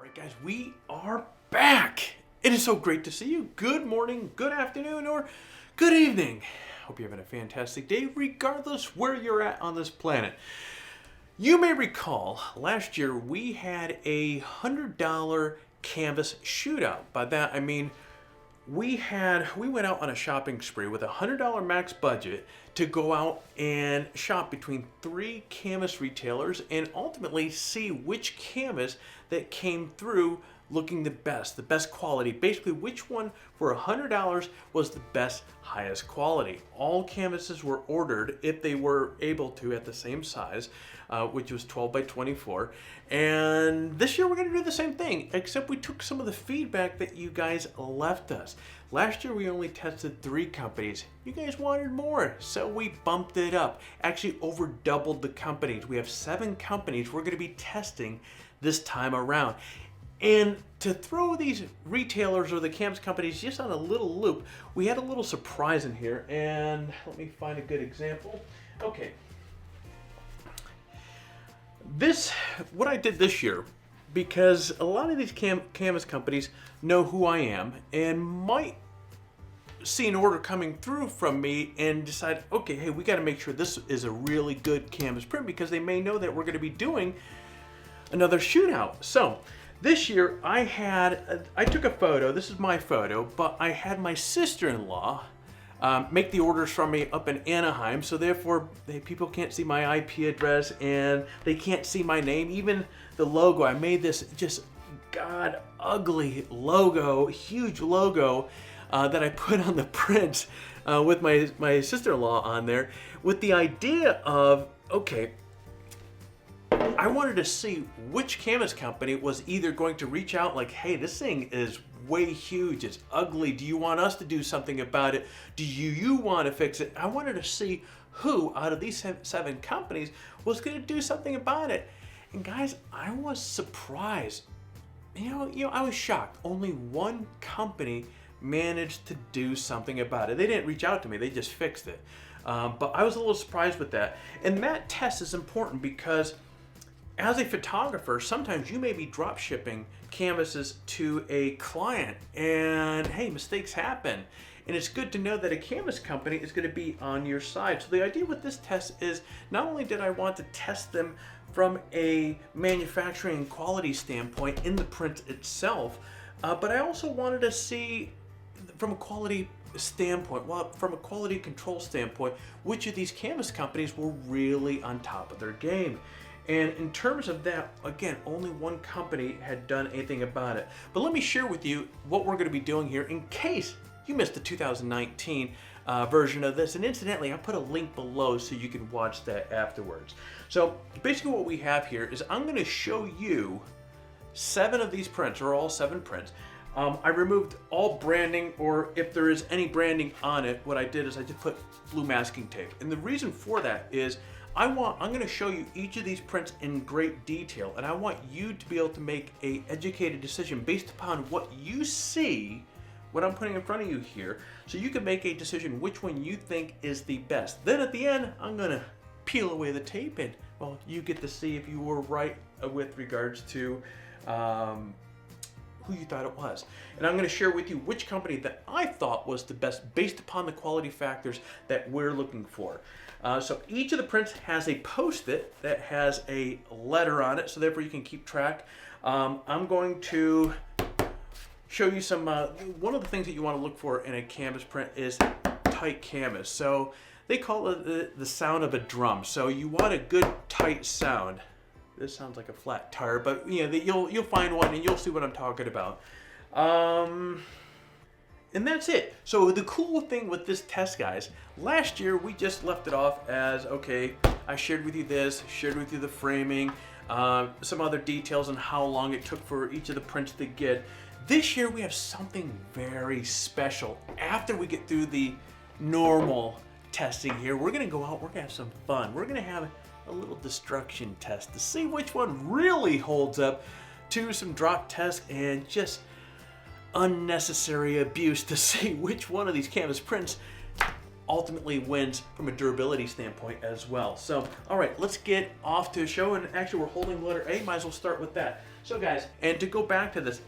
All right, guys, we are back. It is so great to see you. Good morning, good afternoon, or good evening. Hope you're having a fantastic day, regardless where you're at on this planet. You may recall last year we had a $100 canvas shootout. By that I mean we went out on a shopping spree with a $100 max budget to go out and shop between 3 canvas retailers and ultimately see which canvas that came through looking the best quality. Basically, which one for $100 was the best, highest quality. All canvases were ordered if they were able to at the same size, which was 12 by 24. And this year we're going to do the same thing, except we took some of the feedback that you guys left us. Last year we only tested 3 companies. You guys wanted more, so we bumped it up. Actually over doubled the companies. We have 7 companies we're going to be testing this time around. And to throw these retailers or the canvas companies just on a little loop, we had a little surprise in here, and let me find a good example. Okay. What I did this year, because a lot of these canvas companies know who I am and might see an order coming through from me and decide, okay, hey, we got to make sure this is a really good canvas print, because they may know that we're going to be doing another shootout. So this year I took a photo. This is my photo, but I had my sister-in-law make the orders from me up in Anaheim, so therefore people can't see my IP address and they can't see my name, even the logo. I made this just god ugly logo, huge logo that I put on the print with my sister-in-law on there, with the idea of, okay, I wanted to see which canvas company was either going to reach out like, hey, this thing is way huge, it's ugly, do you want us to do something about it? Do you want to fix it? I wanted to see who out of these 7 companies was going to do something about it. And guys, I was surprised. You know, I was shocked. Only 1 company managed to do something about it. They didn't reach out to me, they just fixed it. But I was a little surprised with that. And that test is important because as a photographer, sometimes you may be drop shipping canvases to a client and hey, mistakes happen. And it's good to know that a canvas company is going to be on your side. So the idea with this test is not only did I want to test them from a manufacturing quality standpoint in the print itself, but I also wanted to see from a quality standpoint, from a quality control standpoint, which of these canvas companies were really on top of their game. And in terms of that, again, only 1 company had done anything about it. But let me share with you what we're going to be doing here in case you missed the 2019 version of this. And incidentally, I'll put a link below so you can watch that afterwards. So basically what we have here is I'm going to show you 7 of these prints, or all 7 prints. I removed all branding, or if there is any branding on it, what I did is I just put blue masking tape. And the reason for that is I'm going to show you each of these prints in great detail, and I want you to be able to make an educated decision based upon what you see, what I'm putting in front of you here, so you can make a decision which one you think is the best. Then at the end, I'm going to peel away the tape, and well, you get to see if you were right with regards to who you thought it was. And I'm going to share with you which company that I thought was the best based upon the quality factors that we're looking for. So each of the prints has a post-it that has a letter on it, so therefore you can keep track. I'm going to show you some, one of the things that you want to look for in a canvas print is tight canvas. So they call it the sound of a drum. So you want a good tight sound. This sounds like a flat tire, but you know, you'll find one and you'll see what I'm talking about. And that's it. So the cool thing with this test, guys, last year we just left it off as, okay, I shared with you this, shared with you the framing, some other details on how long it took for each of the prints to get. This year we have something very special. After we get through the normal testing here, we're gonna go out, we're gonna have some fun. We're gonna have a little destruction test to see which one really holds up to some drop tests and just unnecessary abuse to see which one of these canvas prints ultimately wins from a durability standpoint as well. So, all right, let's get off to a show. And actually, we're holding letter A. Might as well start with that. So guys, and to go back to this,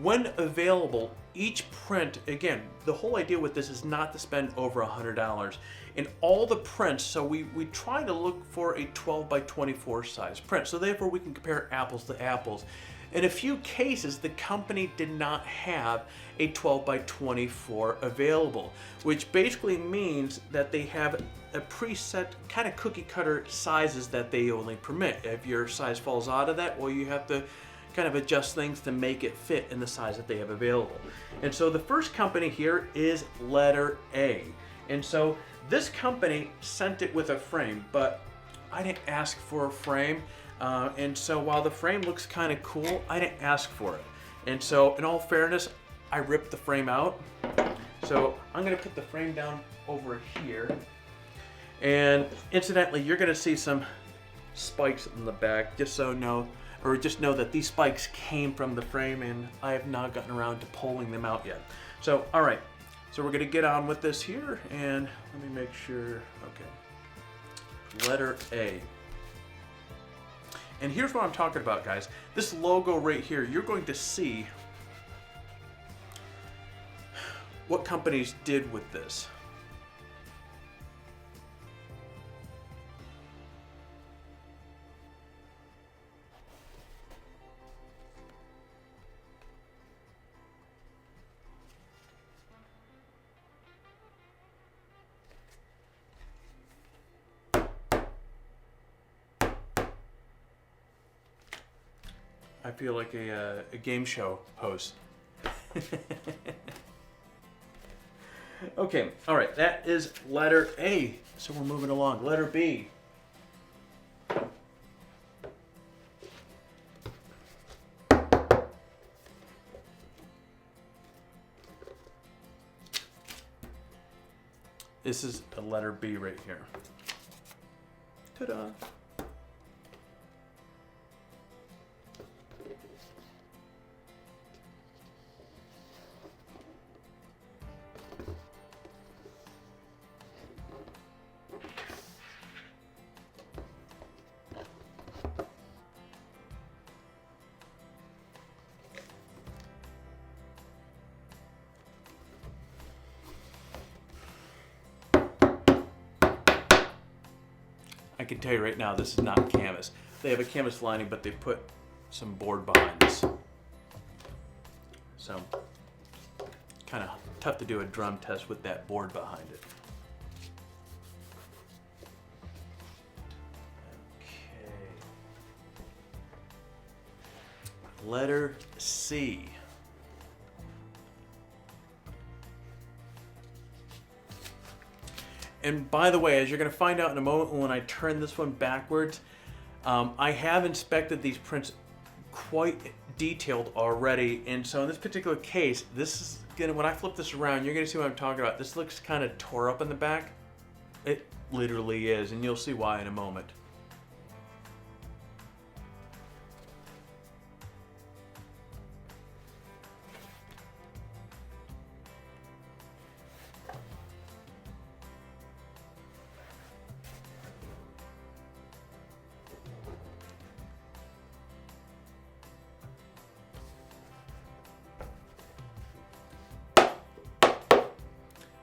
when available, each print, again, the whole idea with this is not to spend over $100. In all the prints, so we try to look for a 12 by 24 size print, so therefore we can compare apples to apples. In a few cases, the company did not have a 12 by 24 available, which basically means that they have a preset kind of cookie cutter sizes that they only permit. If your size falls out of that, well, you have to kind of adjust things to make it fit in the size that they have available. And so the first company here is letter A. And so this company sent it with a frame, but I didn't ask for a frame. And so while the frame looks kind of cool, I didn't ask for it. And so in all fairness, I ripped the frame out. So I'm gonna put the frame down over here. And incidentally, you're gonna see some spikes in the back, just know that these spikes came from the frame and I have not gotten around to pulling them out yet. So, all right, so we're gonna get on with this here, and let me make sure, okay. Letter A. And here's what I'm talking about, guys. This logo right here, you're going to see what companies did with this. I feel like a game show host. Okay, all right, that is letter A. So we're moving along. Letter B. This is a letter B right here. Ta-da. I can tell you right now, this is not canvas. They have a canvas lining, but they put some board behind this. So, kind of tough to do a drum test with that board behind it. Okay. Letter C. And by the way, as you're going to find out in a moment when I turn this one backwards, I have inspected these prints quite detailed already. And so in this particular case, this is going to, when I flip this around, you're going to see what I'm talking about. This looks kind of tore up in the back. It literally is, and you'll see why in a moment.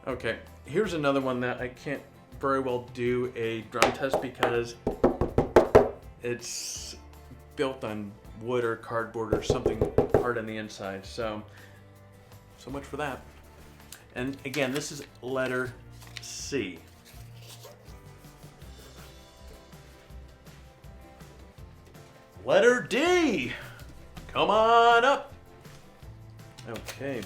Okay, here's another one that I can't very well do a drum test because it's built on wood or cardboard or something hard on the inside. So much for that. And again, this is letter C. Letter D. Come on up. Okay.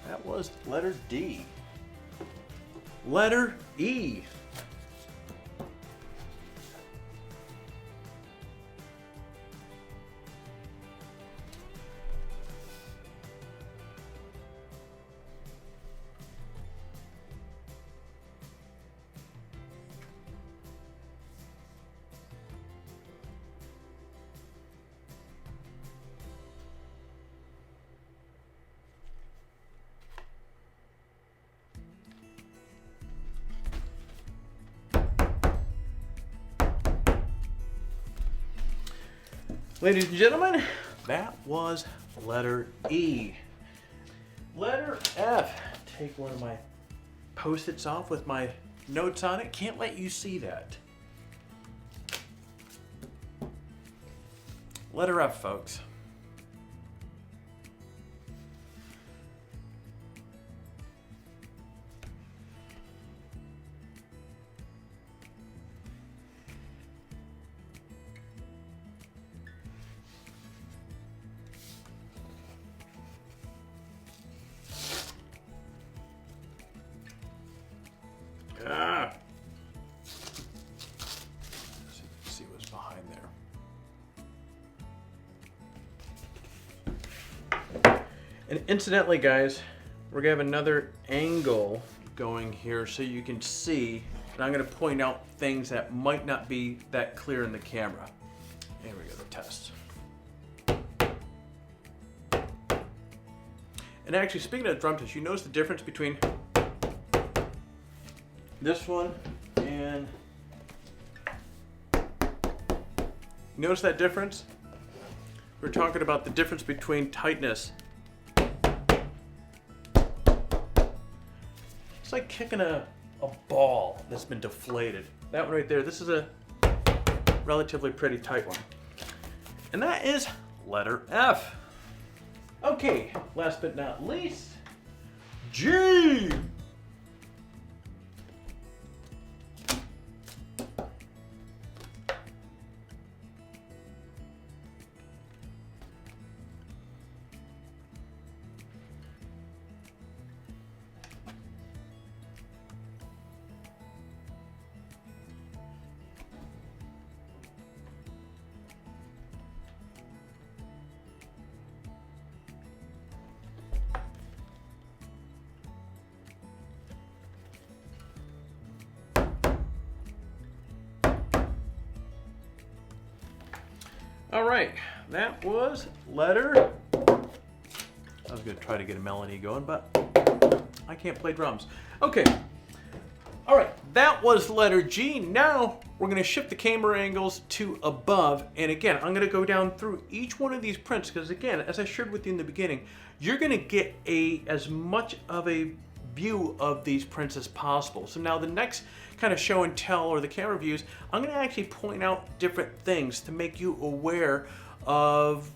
That was letter D. Letter E. Ladies and gentlemen, that was letter E. Letter F. Take one of my Post-its off with my notes on it. Can't let you see that. Letter F, folks. See what's behind there. And incidentally, guys, we're gonna have another angle going here so you can see, and I'm gonna point out things that might not be that clear in the camera. Here we go, the test. And actually, speaking of drum test, you notice the difference between this one and... Notice that difference? We're talking about the difference between tightness. It's like kicking a ball that's been deflated. That one right there, this is a relatively pretty tight one. And that is letter F. Okay, last but not least, G. All right, that was letter... I was gonna try to get a melody going, but I can't play drums. Okay, all right, that was letter G. Now we're gonna shift the camera angles to above. And again, I'm gonna go down through each one of these prints because again, as I shared with you in the beginning, you're gonna get as much of a view of these prints as possible. So now the next kind of show and tell or the camera views, I'm going to actually point out different things to make you aware of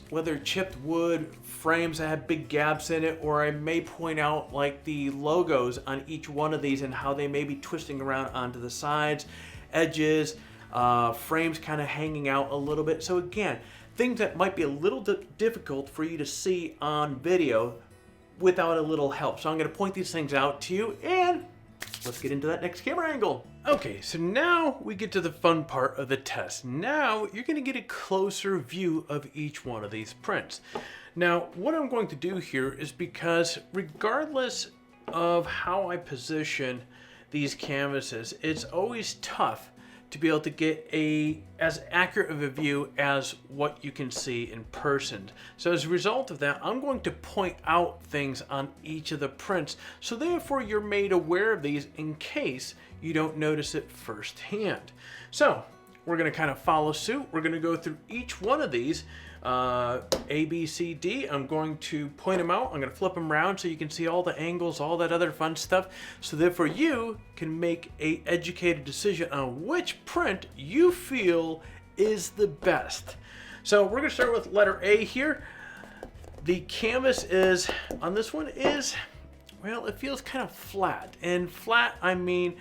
whether chipped wood, frames that have big gaps in it, or I may point out like the logos on each one of these and how they may be twisting around onto the sides, edges, frames kind of hanging out a little bit. So again, things that might be a little difficult for you to see on video without a little help. So I'm going to point these things out to you, and let's get into that next camera angle. Okay, so now we get to the fun part of the test. Now you're going to get a closer view of each one of these prints. Now what I'm going to do here is, because regardless of how I position these canvases, it's always tough to be able to get as accurate of a view as what you can see in person. So as a result of that, I'm going to point out things on each of the prints, so therefore you're made aware of these in case you don't notice it firsthand. So we're going to kind of follow suit. We're going to go through each one of these, A, B, C, D. I'm going to point them out. I'm going to flip them around so you can see all the angles, all that other fun stuff, so therefore you can make an educated decision on which print you feel is the best. So we're going to start with letter A here. The canvas is, on this one is, well, it feels kind of flat. And flat, I mean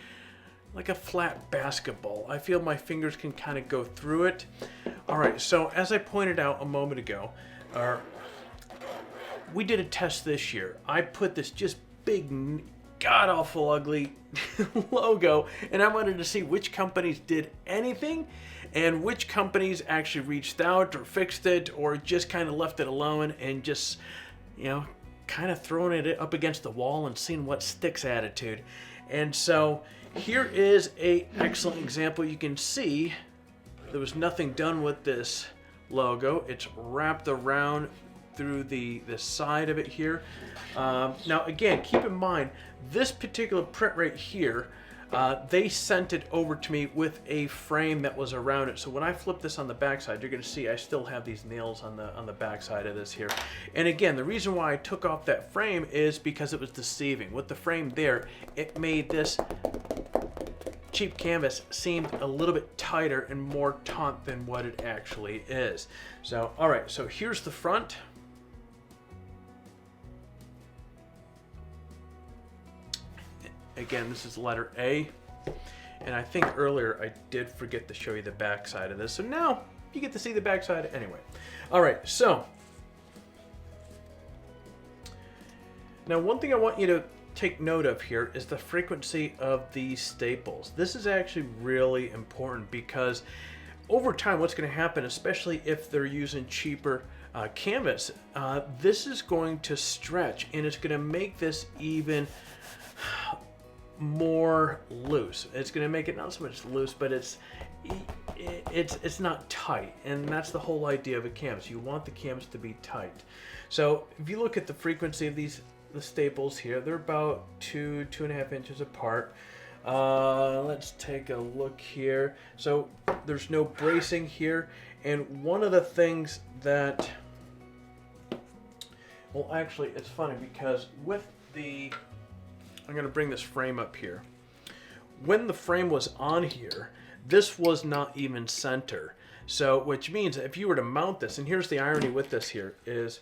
like a flat basketball. I feel my fingers can kind of go through it. All right, so as I pointed out a moment ago, we did a test this year. I put this just big, god-awful ugly logo, and I wanted to see which companies did anything and which companies actually reached out or fixed it or just kind of left it alone and just, you know, kind of throwing it up against the wall and seeing what sticks attitude. And so here is an excellent example. You can see there was nothing done with this logo. It's wrapped around through the side of it here. Now again, keep in mind, this particular print right here, they sent it over to me with a frame that was around it. So when I flip this on the backside, you're going to see I still have these nails on the backside of this here. And again, the reason why I took off that frame is because it was deceiving. With the frame there, it made this cheap canvas seem a little bit tighter and more taut than what it actually is. So, all right, so here's the front. Again, this is letter A, and I think earlier I did forget to show you the back side of this, so now you get to see the back side anyway. All right, so now one thing I want you to take note of here is the frequency of these staples. This is actually really important because over time what's going to happen, especially if they're using cheaper canvas, this is going to stretch and it's going to make this even more loose. It's going to make it not so much loose, but it's not tight, and that's the whole idea of a canvas. You want the canvas to be tight. So if you look at the frequency of the staples here, they're about 2.5 inches apart. Let's take a look here. So there's no bracing here, and one of the things that, well, actually it's funny because with the, I'm going to bring this frame up here. When the frame was on here, this was not even center. So, which means if you were to mount this, and here's the irony with this here, is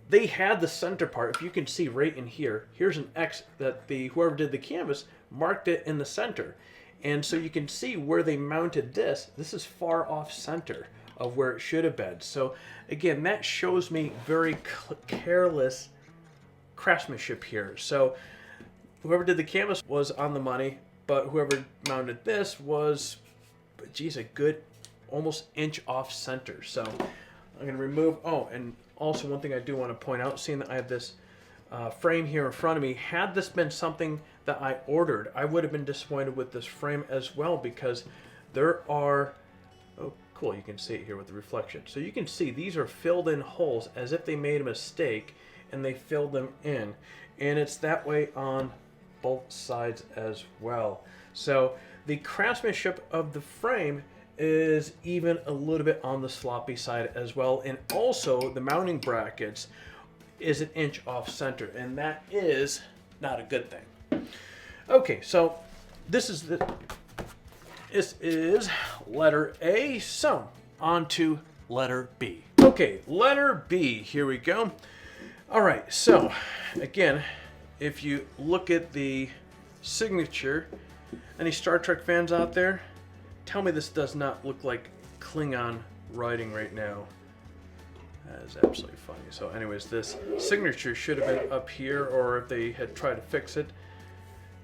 they had the center part. If you can see right in here, here's an X that whoever did the canvas marked it in the center. And so you can see where they mounted this. This is far off center of where it should have been. So again, that shows me very careless craftsmanship here. So whoever did the canvas was on the money, but whoever mounted this was, geez, a good almost inch off center. So I'm going to remove, oh, and also one thing I do want to point out, seeing that I have this frame here in front of me, had this been something that I ordered, I would have been disappointed with this frame as well, because there are, oh cool, you can see it here with the reflection. So you can see these are filled in holes as if they made a mistake and they filled them in, and it's that way on both sides as well. So the craftsmanship of the frame is even a little bit on the sloppy side as well, and also the mounting brackets is an inch off center, and that is not a good thing. Okay, so this is letter A, so on to letter B. Okay, letter B, here we go. All right, so again, if you look at the signature, any Star Trek fans out there, tell me this does not look like Klingon writing right now. That is absolutely funny. So anyways, this signature should have been up here, or if they had tried to fix it,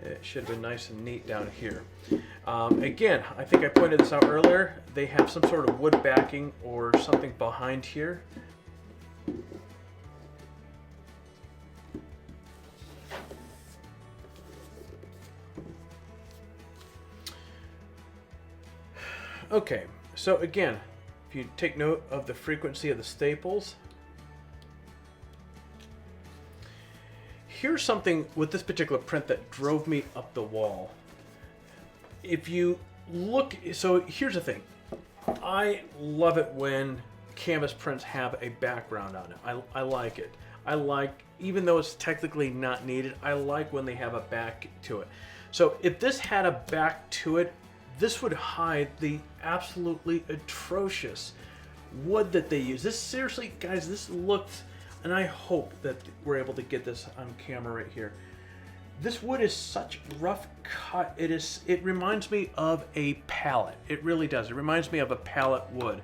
it should have been nice and neat down here. Again, I think I pointed this out earlier, they have some sort of wood backing or something behind here. Okay, so again, if you take note of the frequency of the staples, here's something with this particular print that drove me up the wall. If you look, so here's the thing. I love it when canvas prints have a background on it. I like it. I like, even though it's technically not needed, I like when they have a back to it. So if this had a back to it, this would hide the absolutely atrocious wood that they use. This, seriously, guys, this looks, and I hope that we're able to get this on camera right here. This wood is such rough cut. It reminds me of a pallet. It really does. It reminds me of a pallet wood.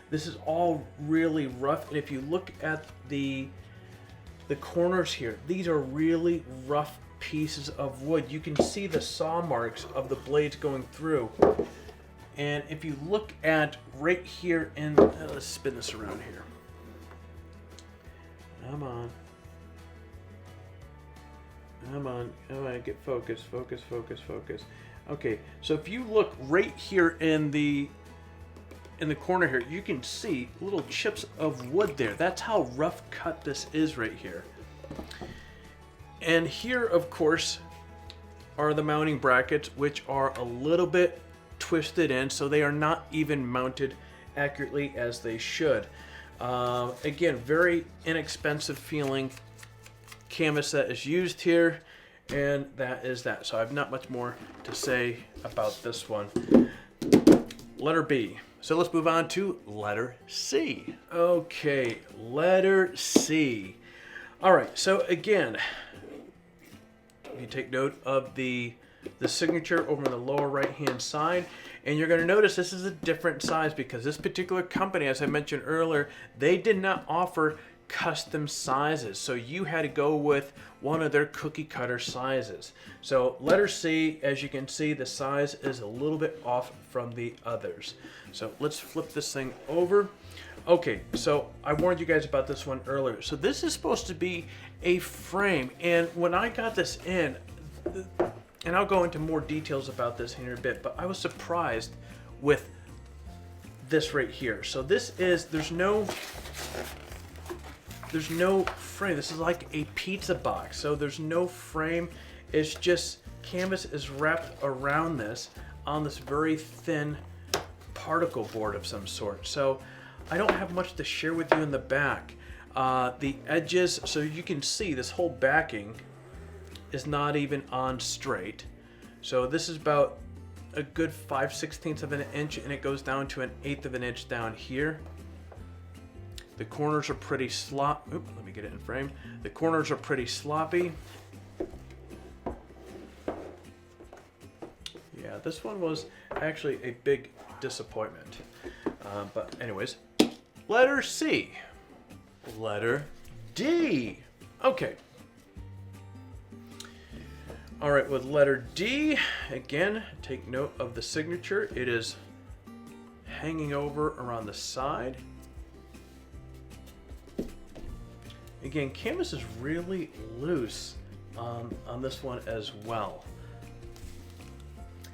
This is all really rough, and if you look at the corners here, these are really rough pieces of wood. You can see the saw marks of the blades going through. And if you look at right here in, let's spin this around here. Come on. Come on, get focused, focus. Okay, so if you look right here in the corner here, you can see little chips of wood there. That's how rough cut this is right here. And here, of course, are the mounting brackets, which are a little bit twisted in, so they are not even mounted accurately as they should. Again, very inexpensive feeling canvas that is used here, and that is that. So I have not much more to say about this one. Letter B. So let's move on to letter C. Okay, letter C. All right, so again, you take note of the signature over on the lower right hand side, and you're going to notice this is a different size because this particular company, as I mentioned earlier, they did not offer custom sizes, so you had to go with one of their cookie cutter sizes. So letter C, as you can see, the size is a little bit off from the others. So let's flip this thing over. Okay, so I warned you guys about this one earlier. So this is supposed to be a frame, and when I got this in, and I'll go into more details about this here in a bit, but I was surprised with this right here. So this is, there's no frame. This is like a pizza box. So there's no frame. It's just canvas is wrapped around this on this very thin particle board of some sort. So I don't have much to share with you in the back. The edges, so you can see this whole backing is not even on straight. So this is about a good 5/16 of an inch, and it goes down to 1/8 of an inch down here. The corners are pretty sloppy. Oop, let me get it in frame. The corners are pretty sloppy. Yeah, this one was actually a big disappointment. But anyways, letter C. Letter D. Okay. All right, with letter D, again, take note of the signature. It is hanging over around the side. Again, canvas is really loose on this one as well.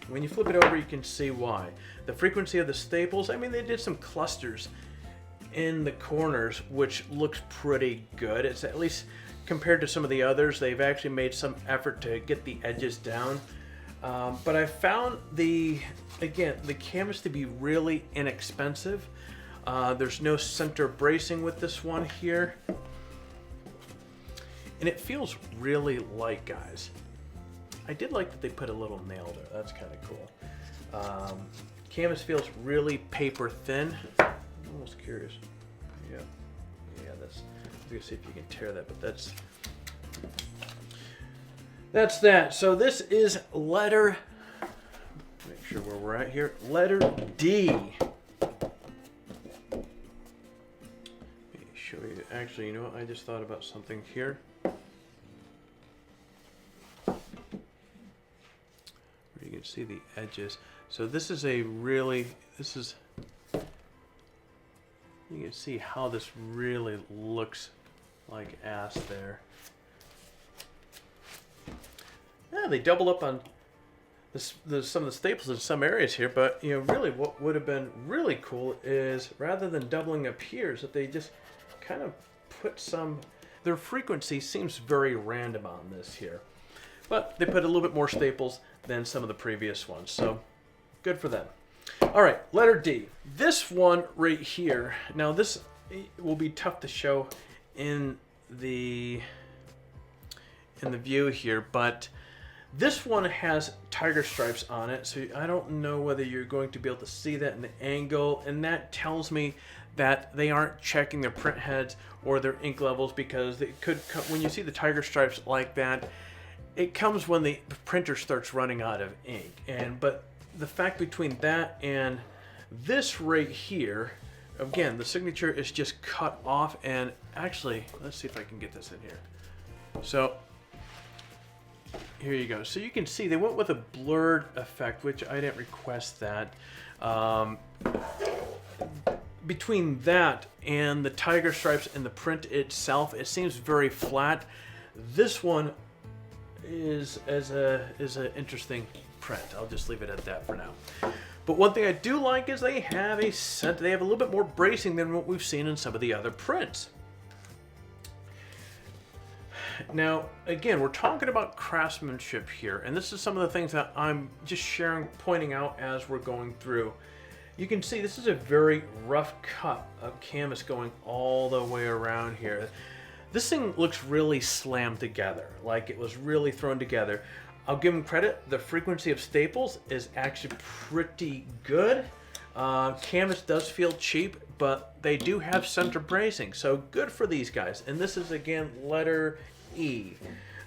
When you flip it over, you can see why. The frequency of the staples, I mean, they did some clusters in the corners, which looks pretty good. It's at least compared to some of the others, they've actually made some effort to get the edges down. But I found the canvas to be really inexpensive. There's no center bracing with this one here. And it feels really light, guys. I did like that they put a little nail there. That's kind of cool. Canvas feels really paper thin. I'm almost curious. Yeah, that's. I'm gonna see if you can tear that, but that's that. So this is letter. Make sure where we're at here. Letter D. Let me show you. Actually, you know what? I just thought about something here. You can see the edges. So this is a really, you can see how this really looks like ass there. Yeah, they double up on this, some of the staples in some areas here, but you know, really what would have been really cool is rather than doubling up here, is that they just kind of put some, their frequency seems very random on this here. But they put a little bit more staples than some of the previous ones, so good for them. All right, letter D. This one right here. Now this will be tough to show in the view here, but this one has tiger stripes on it, so I don't know whether you're going to be able to see that in the angle, and that tells me that they aren't checking their print heads or their ink levels, because they could, when you see the tiger stripes like that, it comes when the printer starts running out of ink. But the fact between that and this right here, again, the signature is just cut off. And actually, let's see if I can get this in here. So here you go. So you can see they went with a blurred effect, which I didn't request that. Between that and the tiger stripes and the print itself, it seems very flat. This one is an interesting print. I'll just leave it at that for now. But one thing I do like is they have a little bit more bracing than what we've seen in some of the other prints. Now, again, we're talking about craftsmanship here, and this is some of the things that I'm just sharing, pointing out as we're going through. You can see this is a very rough cut of canvas going all the way around here. This thing looks really slammed together, like it was really thrown together. I'll give them credit, the frequency of staples is actually pretty good. Canvas does feel cheap, but they do have center bracing, so good for these guys. And this is, again, letter E.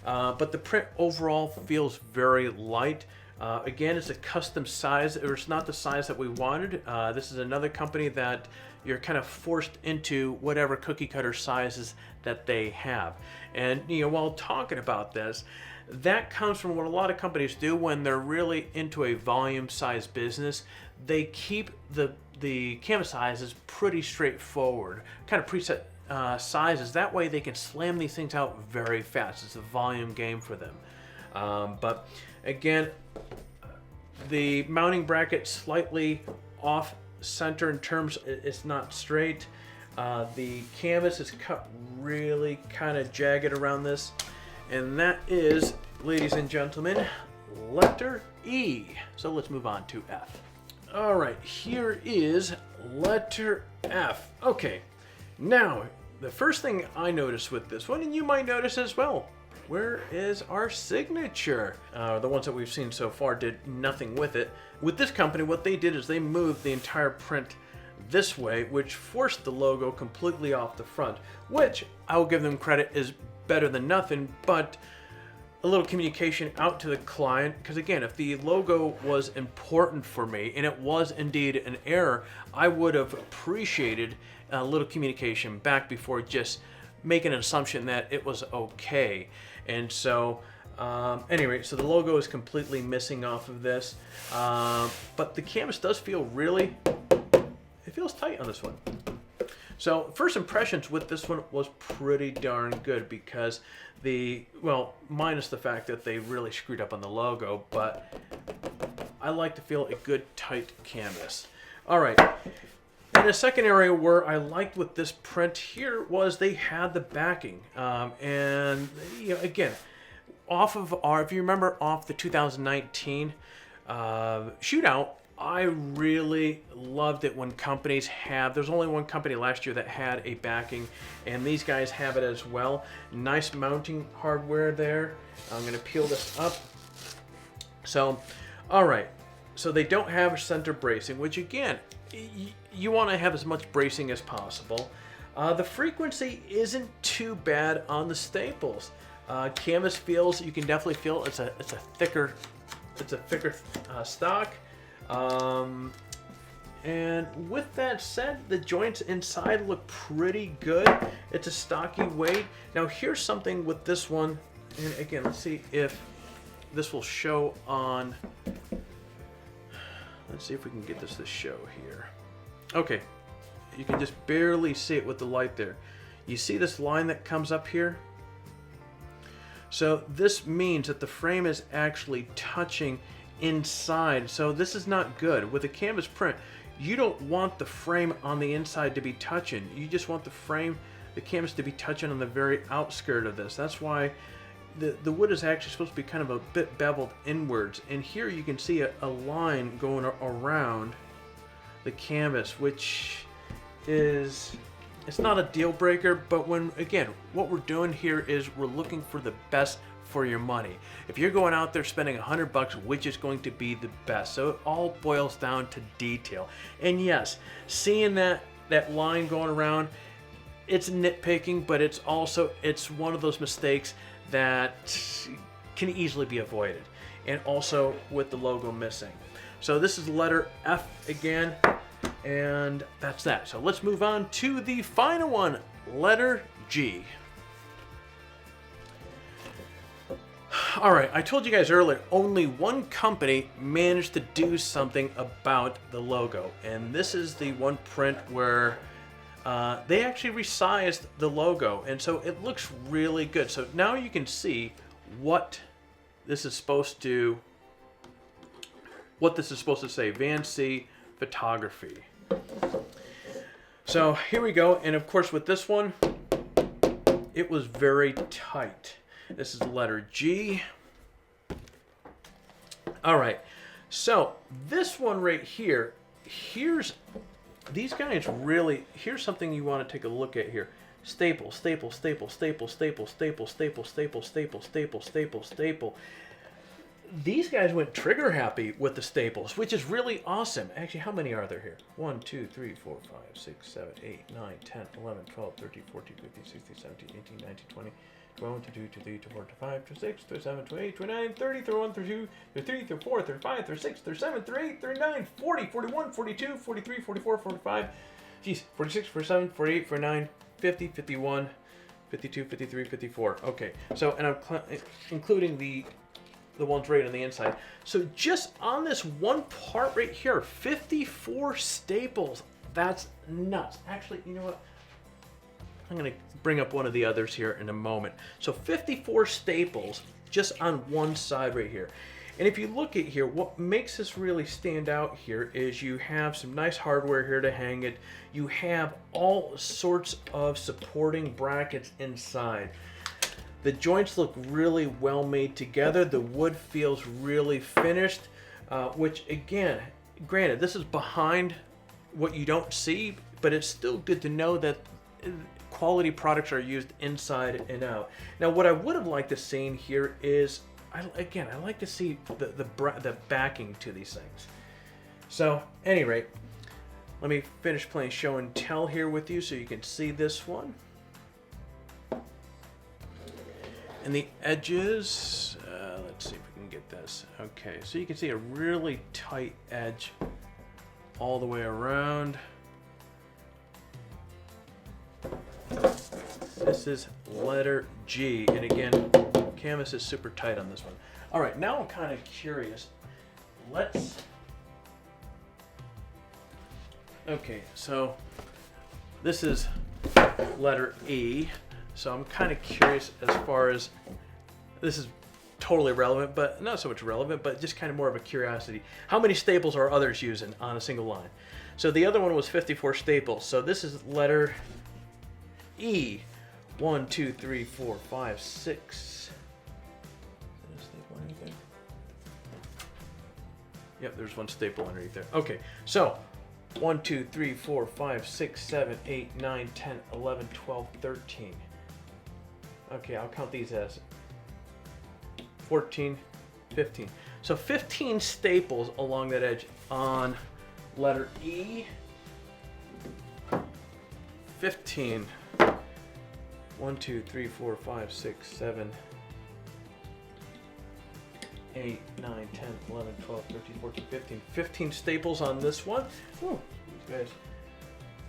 But the print overall feels very light. Again, it's a custom size, or it's not the size that we wanted. This is another company that you're kind of forced into whatever cookie cutter sizes that they have. And while talking about this, that comes from what a lot of companies do when they're really into a volume size business. They keep the canvas sizes pretty straightforward, kind of preset sizes. That way they can slam these things out very fast. It's a volume game for them. But again, the mounting bracket slightly off center in terms, it's not straight. The canvas is cut really kind of jagged around this. And that is, ladies and gentlemen, letter E. So let's move on to F. All right, here is letter F. Okay, now the first thing I noticed with this one, and you might notice as well, where is our signature? The ones that we've seen so far did nothing with it. With this company, what they did is they moved the entire print this way, which forced the logo completely off the front, which I will give them credit is better than nothing, but a little communication out to the client, because again, if the logo was important for me and it was indeed an error, I would have appreciated a little communication back before just making an assumption that it was okay. And so anyway, so the logo is completely missing off of this, but the canvas does feel really, it feels tight on this one. So first impressions with this one was pretty darn good, because well, minus the fact that they really screwed up on the logo, but I like to feel a good tight canvas. All right. And the second area where I liked with this print here was they had the backing. And again, off of if you remember off the 2019 Shootout, I really loved it when companies have, there's only one company last year that had a backing, and these guys have it as well. Nice mounting hardware there. I'm gonna peel this up. So, all right, so they don't have center bracing, which again, you wanna have as much bracing as possible. The frequency isn't too bad on the staples. Canvas feels, you can definitely feel it's a thicker stock. And with that said, the joints inside look pretty good. It's a stocky weight. Now here's something with this one, and again, let's see if this will show on, let's see if we can get this to show here. Okay, you can just barely see it with the light there. You see this line that comes up here? So this means that the frame is actually touching inside, so this is not good. With a canvas print, you don't want the frame on the inside to be touching. You just want the canvas to be touching on the very outskirt of this. That's why the wood is actually supposed to be kind of a bit beveled inwards. And here you can see a line going around the canvas, which is, it's not a deal breaker, but again, what we're doing here is we're looking for the best for your money. If you're going out there spending $100, which is going to be the best? So it all boils down to detail. And yes, seeing that line going around, it's nitpicking, but it's one of those mistakes that can easily be avoided. And also with the logo missing. So this is letter F again, and that's that. So let's move on to the final one, letter G. All right, I told you guys earlier, only one company managed to do something about the logo, and this is the one print where they actually resized the logo, and so it looks really good. So now you can see what this is supposed to say, Vancy Photography. So here we go, and of course with this one, it was very tight. This is the letter G. All right, so this one right here, these guys really, here's something you want to take a look at here. Staple, staple, staple, staple, staple, staple, staple, staple, staple, staple, staple, staple. These guys went trigger happy with the staples, which is really awesome. Actually, how many are there here? 1, 2, 3, 4, 5, 6, 7, 8, 9, 10, 11, 12, 13, 14, 15, 16, 17, 18, 19, 20, 21, 22, 23, 24, 25, 26, 27, 28, 29, 30, 31, 32, 33, 34, 35, 36, 37, 38, 39, 40, 41, 42, 43, 44, 45, geez, 46, 47, 48, 49, 50, 51, 52, 53, 54. Okay, so, and I'm including the ones right on the inside. So just on this one part right here, 54 staples. That's nuts. Actually, you know what? I'm going to bring up one of the others here in a moment. So 54 staples just on one side right here. And if you look at here, what makes this really stand out here is you have some nice hardware here to hang it. You have all sorts of supporting brackets inside. The joints look really well made together. The wood feels really finished, which again, granted, this is behind what you don't see, but it's still good to know that quality products are used inside and out. Now, what I would have liked to see here is, I like to see the backing to these things. So, at any rate, let me finish playing show and tell here with you so you can see this one. And the edges, let's see if we can get this. Okay, so you can see a really tight edge all the way around. This is letter G, and again, canvas is super tight on this one. All right, now I'm kind of curious. Okay, so this is letter E. So I'm kind of curious as far as, this is totally relevant, but not so much relevant, but just kind of more of a curiosity. How many staples are others using on a single line? So the other one was 54 staples. So this is letter E. 1, 2, 3, 4, 5, 6. Is there a staple or anything? Yep, there's one staple underneath there. Okay, so 1, 2, 3, 4, 5, 6, 7, 8, 9, 10, 11, 12, 13. Okay, I'll count these as 14, 15. So 15 staples along that edge on letter E. 15. 1, 2, 3, 4, 5, 6, 7, 8, 9, 10, 11, 12, 13, 14, 15. 15 staples on this one. Ooh, these guys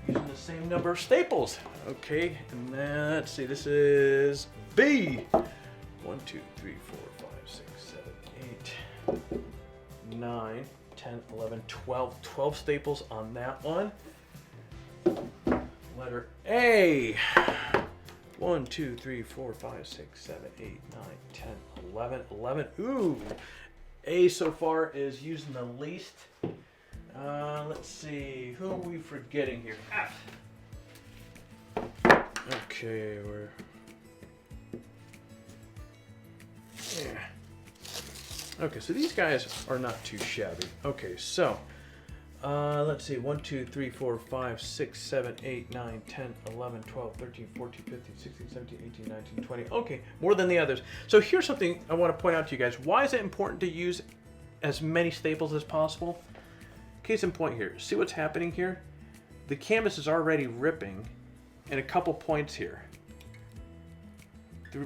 using the same number of staples. Okay, and then, let's see, this is B. 1, 2, 3, 4, 5, 6, 7, 8, 9, 10, 11, 12. 12 staples on that one. Letter A. 1, 2, 3, 4, 5, 6, 7, 8, 9, 10, 11. 11. Ooh, A so far is using the least. Let's see, who are we forgetting here? F. Okay, okay, so these guys are not too shabby. Okay, so let's see, 1, 2, 3, 4, 5, 6, 7, 8, 9, 10, 11, 12, 13, 14, 15, 16, 17, 18, 19, 20. Okay, more than the others. So here's something I want to point out to you guys. Why is it important to use as many staples as possible? Case in point here. See what's happening here? The canvas is already ripping in a couple points here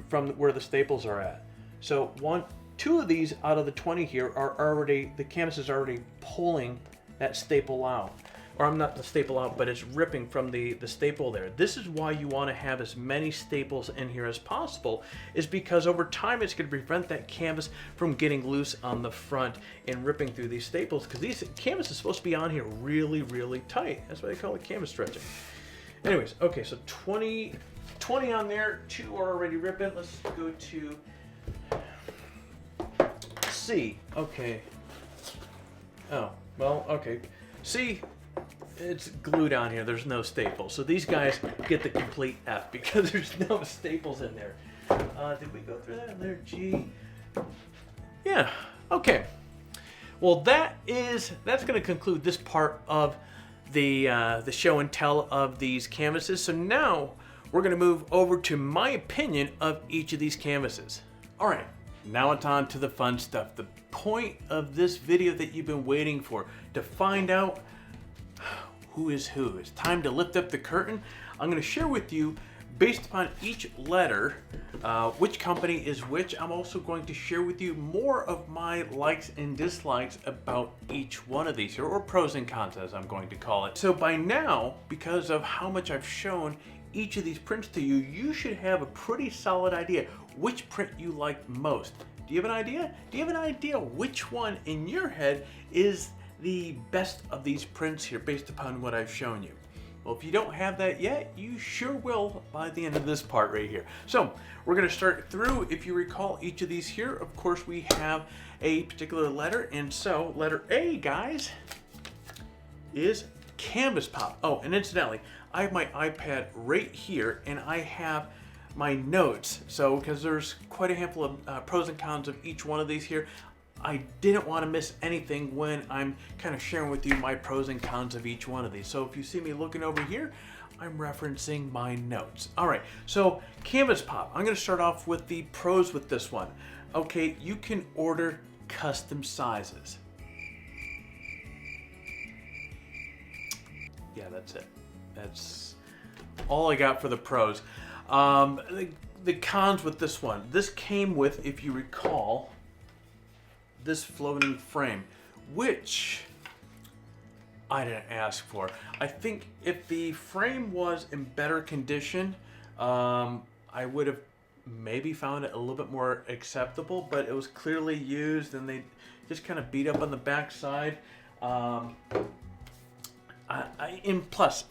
from where the staples are at. So 2 of these out of the 20 here are already, the canvas is already pulling that staple out. Or I'm not the staple out, but it's ripping from the staple there. This is why you want to have as many staples in here as possible, is because over time it's going to prevent that canvas from getting loose on the front and ripping through these staples, because these canvas is supposed to be on here really, really tight. That's why they call it canvas stretching. Anyways, okay, so 20 on there, 2 are already ripping. Let's go to C. Okay. Oh, well, okay. C, it's glued on here. There's no staples. So these guys get the complete F because there's no staples in there. Did we go through that? There, G. Yeah, okay. Well, that's going to conclude this part of the show and tell of these canvases. So now we're going to move over to my opinion of each of these canvases. All right, now it's on to the fun stuff. The point of this video that you've been waiting for, to find out who is who. It's time to lift up the curtain. I'm going to share with you, based upon each letter, which company is which. I'm also going to share with you more of my likes and dislikes about each one of these here, or pros and cons as I'm going to call it. So by now, because of how much I've shown each of these prints to you, you should have a pretty solid idea which print you like most. Do you have an idea? Do you have an idea which one in your head is the best of these prints here based upon what I've shown you? Well, if you don't have that yet, you sure will by the end of this part right here. So we're going to start through. If you recall each of these here, of course, we have a particular letter. And so letter A, guys, is Canvas Pop. Oh, and incidentally, I have my iPad right here and I have my notes. So because there's quite a handful of pros and cons of each one of these here, I didn't want to miss anything when I'm kind of sharing with you my pros and cons of each one of these. So if you see me looking over here, I'm referencing my notes. All right, so Canvas Pop. I'm going to start off with the pros with this one. Okay, you can order custom sizes. Yeah, that's it. That's all I got for the pros. The cons with this one. This came with, if you recall, this floating frame, which I didn't ask for. I think if the frame was in better condition, I would have maybe found it a little bit more acceptable, but it was clearly used and they just kind of beat up on the back side. And plus,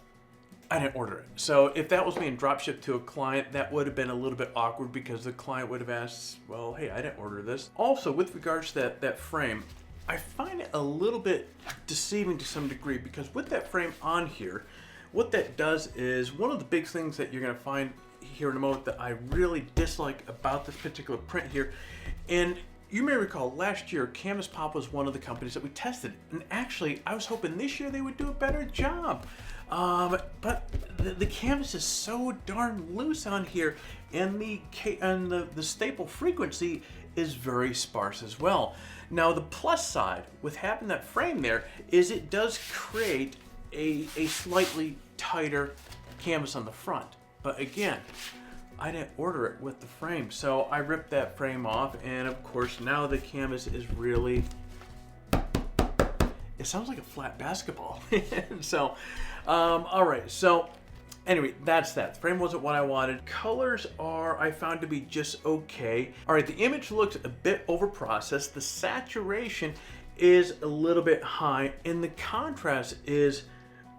I didn't order it. So if that was being drop shipped to a client, that would have been a little bit awkward because the client would have asked, well, hey, I didn't order this. Also, with regards to that frame, I find it a little bit deceiving to some degree because with that frame on here, what that does is one of the big things that you're going to find here in a moment that I really dislike about this particular print here. And you may recall last year, Canvas Pop was one of the companies that we tested. And actually, I was hoping this year they would do a better job. But the canvas is so darn loose on here, and the staple frequency is very sparse as well. Now the plus side with having that frame there is it does create a slightly tighter canvas on the front. But again, I didn't order it with the frame, so I ripped that frame off, and of course now the canvas is really, it sounds like a flat basketball. So all right, so anyway, that's that. The frame wasn't what I wanted. Colors are, I found to be just okay. All right, the image looks a bit over processed. The saturation is a little bit high, and the contrast is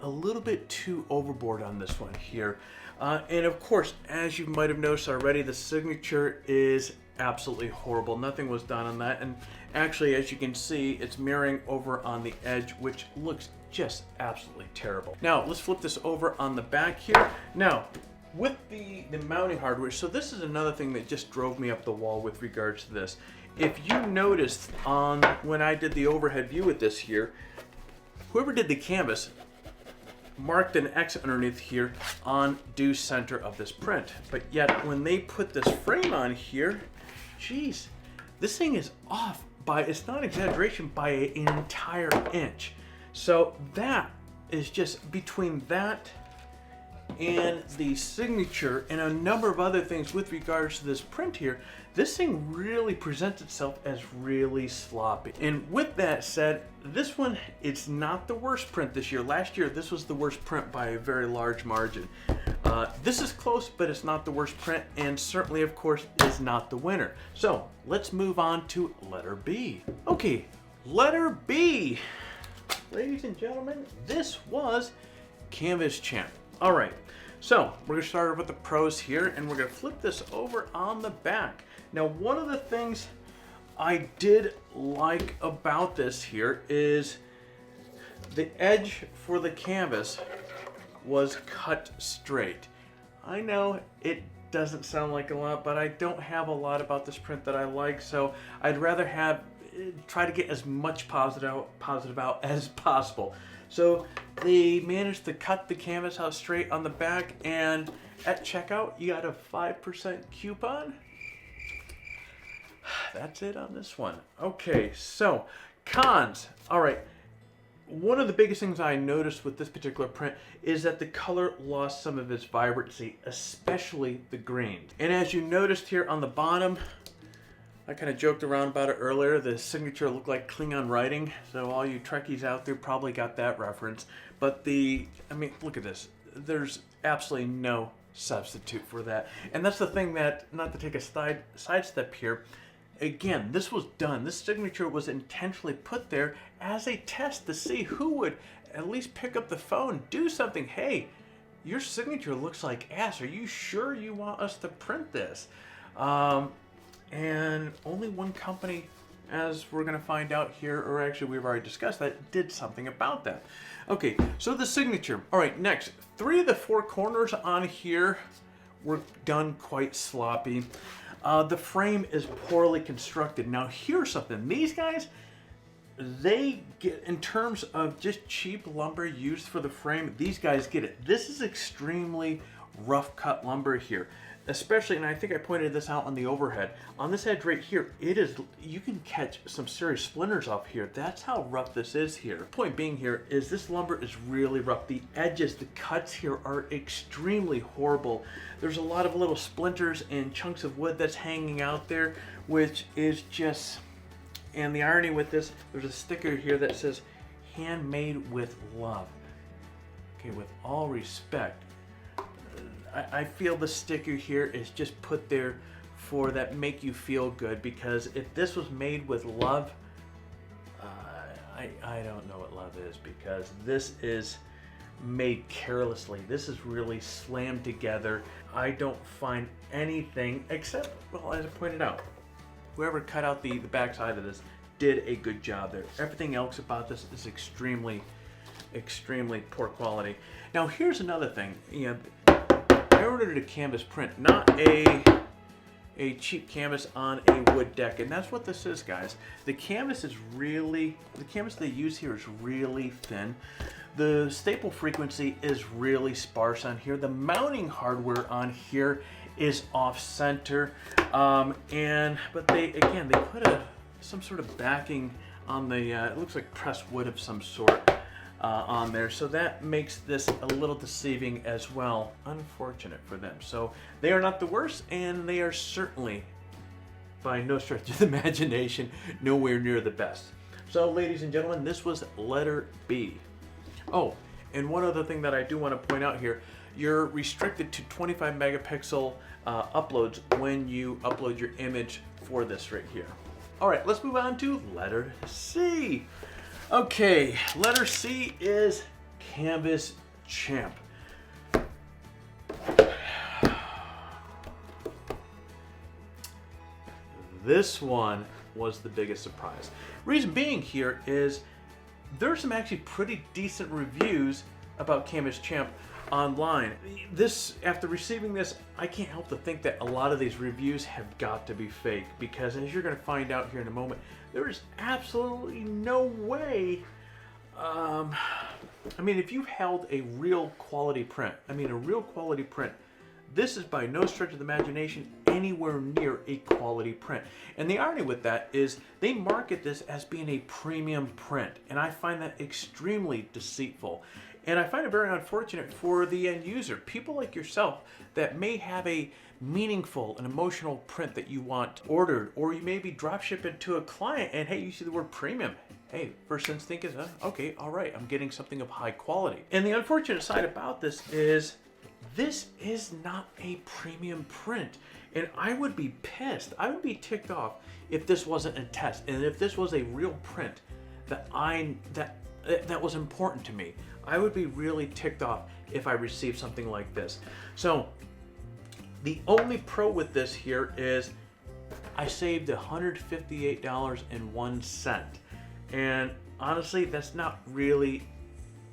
a little bit too overboard on this one here. And of course, as you might have noticed already, the signature is absolutely horrible. Nothing was done on that. And actually, as you can see, it's mirroring over on the edge, which looks just absolutely terrible. Now, let's flip this over on the back here. Now, with the mounting hardware, so this is another thing that just drove me up the wall with regards to this. If you noticed on when I did the overhead view with this here, whoever did the canvas marked an X underneath here on due center of this print. But yet, when they put this frame on here, geez, this thing is off by, it's not exaggeration, by an entire inch. So that is just between that and the signature and a number of other things with regards to this print here, this thing really presents itself as really sloppy. And with that said, this one, it's not the worst print this year. Last year, this was the worst print by a very large margin. This is close, but it's not the worst print, and certainly, of course, is not the winner. So let's move on to letter B. Okay, letter B. Ladies and gentlemen, this was Canvas Champ. All right, so we're gonna start with the pros here, and we're gonna flip this over on the back. Now, one of the things I did like about this here is the edge for the canvas was cut straight. I know it doesn't sound like a lot, but I don't have a lot about this print that I like, so I'd rather try to get as much positive out as possible. So they managed to cut the canvas out straight on the back, and at checkout you got a 5% coupon. That's it on this one. Okay, so cons. All right. One of the biggest things I noticed with this particular print is that the color lost some of its vibrancy, especially the green. And as you noticed here on the bottom, I kind of joked around about it earlier, the signature looked like Klingon writing, so all you Trekkies out there probably got that reference. But I mean, look at this. There's absolutely no substitute for that. And that's the thing that, not to take a sidestep here, again, this was done. This signature was intentionally put there as a test to see who would at least pick up the phone, do something. Hey, your signature looks like ass. Are you sure you want us to print this? And only one company, as we're going to find out here, or actually we've already discussed that, did something about that. Okay, so the signature. All right, next. 3 of the 4 corners on here were done quite sloppy. The frame is poorly constructed. Now here's something. These guys, they get, in terms of just cheap lumber used for the frame, these guys get it. This is extremely rough cut lumber here. Especially, and I think I pointed this out on the overhead. On this edge right here, you can catch some serious splinters off here. That's how rough this is here. Point being here is this lumber is really rough. The edges, the cuts here are extremely horrible. There's a lot of little splinters and chunks of wood that's hanging out there, which is just, and the irony with this, there's a sticker here that says, handmade with love. Okay, with all respect, I feel the sticker here is just put there for that make you feel good, because if this was made with love, I don't know what love is, because this is made carelessly. This is really slammed together. I don't find anything except, well, as I pointed out, whoever cut out the backside of this did a good job there. Everything else about this is extremely poor quality. Now here's another thing. You know, I ordered a canvas print, not a cheap canvas on a wood deck, and that's what this is, guys. The canvas they use here is really thin. The staple frequency is really sparse on here. The mounting hardware on here is off center, but they put some sort of backing on the. It looks like pressed wood of some sort. On there, so that makes this a little deceiving as well. Unfortunate for them. So they are not the worst, and they are certainly, by no stretch of the imagination, nowhere near the best. So ladies and gentlemen, this was letter B. Oh, and one other thing that I do want to point out here, you're restricted to 25 megapixel uploads when you upload your image for this right here. All right, let's move on to letter C. Okay, letter C is Canvas Champ. This one was the biggest surprise. Reason being here is there's some actually pretty decent reviews about Canvas Champ online. After receiving this, I can't help to think that a lot of these reviews have got to be fake, because as you're going to find out here in a moment, there is absolutely no way. I mean, if you held a real quality print, this is by no stretch of the imagination anywhere near a quality print. And the irony with that is they market this as being a premium print, and I find that extremely deceitful. And I find it very unfortunate for the end user, people like yourself that may have a meaningful and emotional print that you want ordered, or you may be drop shipping to a client and hey, you see the word premium. Hey, first instinct is, okay, all right, I'm getting something of high quality. And the unfortunate side about this is not a premium print. And I would be pissed, I would be ticked off if this wasn't a test, and if this was a real print that was important to me. I would be really ticked off if I received something like this. So the only pro with this here is I saved $158.01. And honestly, that's not really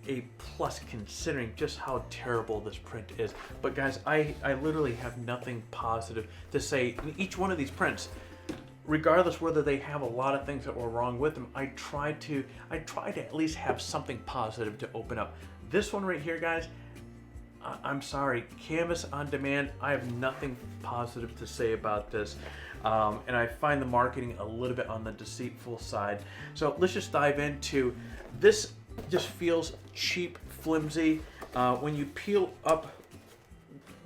a plus considering just how terrible this print is. But guys, I literally have nothing positive to say. Each one of these prints, regardless whether they have a lot of things that were wrong with them, I try to at least have something positive to open up. This one right here, guys, I'm sorry, Canvas on Demand, I have nothing positive to say about this. And I find the marketing a little bit on the deceitful side. So let's just dive into this. Just feels cheap, flimsy. When you peel up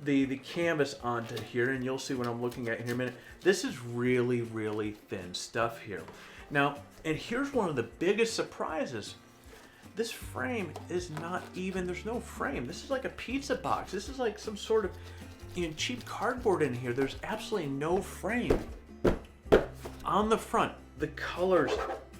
the canvas onto here, and you'll see what I'm looking at here in a minute, this is really, really thin stuff here. Now, and here's one of the biggest surprises. This frame is not even, there's no frame. This is like a pizza box. This is like some sort of cheap cardboard in here. There's absolutely no frame. On the front, the colors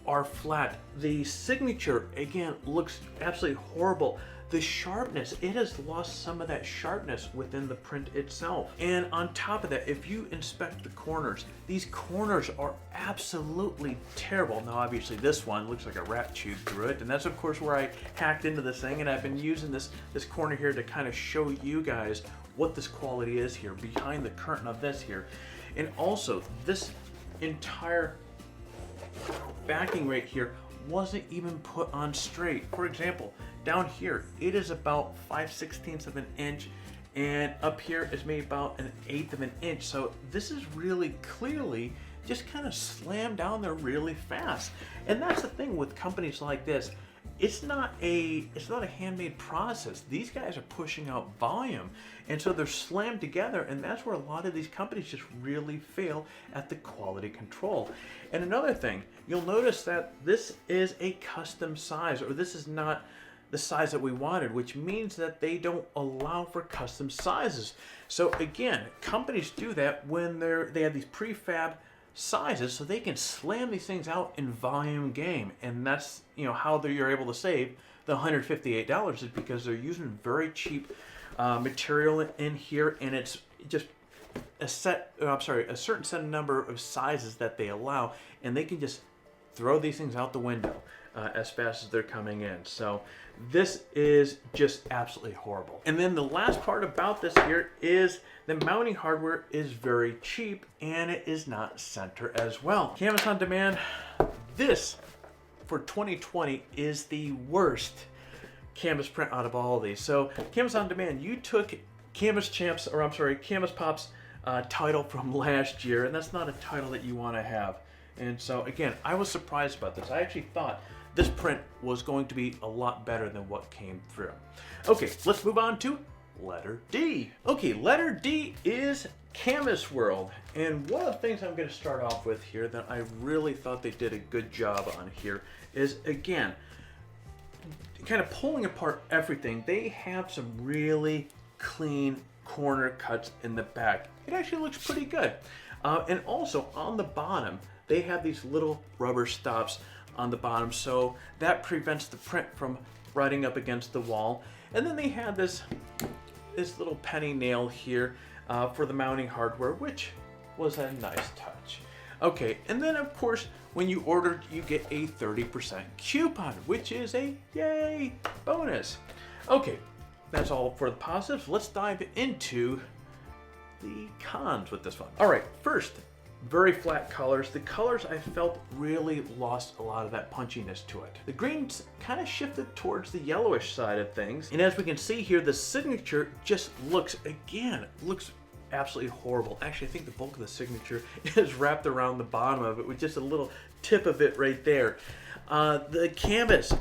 are flat. The signature, again, looks absolutely horrible. The sharpness, it has lost some of that sharpness within the print itself. And on top of that, if you inspect the corners, these corners are absolutely terrible. Now, obviously this one looks like a rat chewed through it, and that's of course where I hacked into this thing, and I've been using this corner here to kind of show you guys what this quality is here, behind the curtain of this here. And also, this entire backing right here wasn't even put on straight. For example, down here, it is about 5/16 of an inch, and up here is maybe about 1/8 of an inch. So this is really clearly just kind of slammed down there really fast. And that's the thing with companies like this. It's not a handmade process. These guys are pushing out volume, and so they're slammed together, and that's where a lot of these companies just really fail at the quality control. And another thing, you'll notice that this is a custom size, or this is not the size that we wanted, which means that they don't allow for custom sizes. So again, companies do that when they have these prefab sizes, so they can slam these things out in volume game. And that's how you're able to save the $158, is because they're using very cheap material in here, and it's just a certain set number of sizes that they allow, and they can just throw these things out the window as fast as they're coming in. So this is just absolutely horrible. And then the last part about this here is the mounting hardware is very cheap, and it is not center as well. Canvas on Demand, this for 2020 is the worst canvas print out of all of these. So Canvas on Demand, you took Canvas Pop's title from last year, and that's not a title that you want to have. And so again, I was surprised about this. I actually thought this print was going to be a lot better than what came through. Okay, let's move on to letter D. Okay, letter D is Canvas World. And one of the things I'm going to start off with here that I really thought they did a good job on here is, again, kind of pulling apart everything. They have some really clean corner cuts in the back. It actually looks pretty good. And also on the bottom, they have these little rubber stops on the bottom, so that prevents the print from riding up against the wall. And then they have this little penny nail here for the mounting hardware, which was a nice touch. Okay, and then of course, when you order, you get a 30% coupon, which is a yay bonus. Okay, that's all for the positives. Let's dive into the cons with this one. All right, first, very flat colors. The colors I felt really lost a lot of that punchiness to it. The greens kind of shifted towards the yellowish side of things. And as we can see here, the signature just looks absolutely horrible. Actually, I think the bulk of the signature is wrapped around the bottom of it with just a little tip of it right there. The canvas,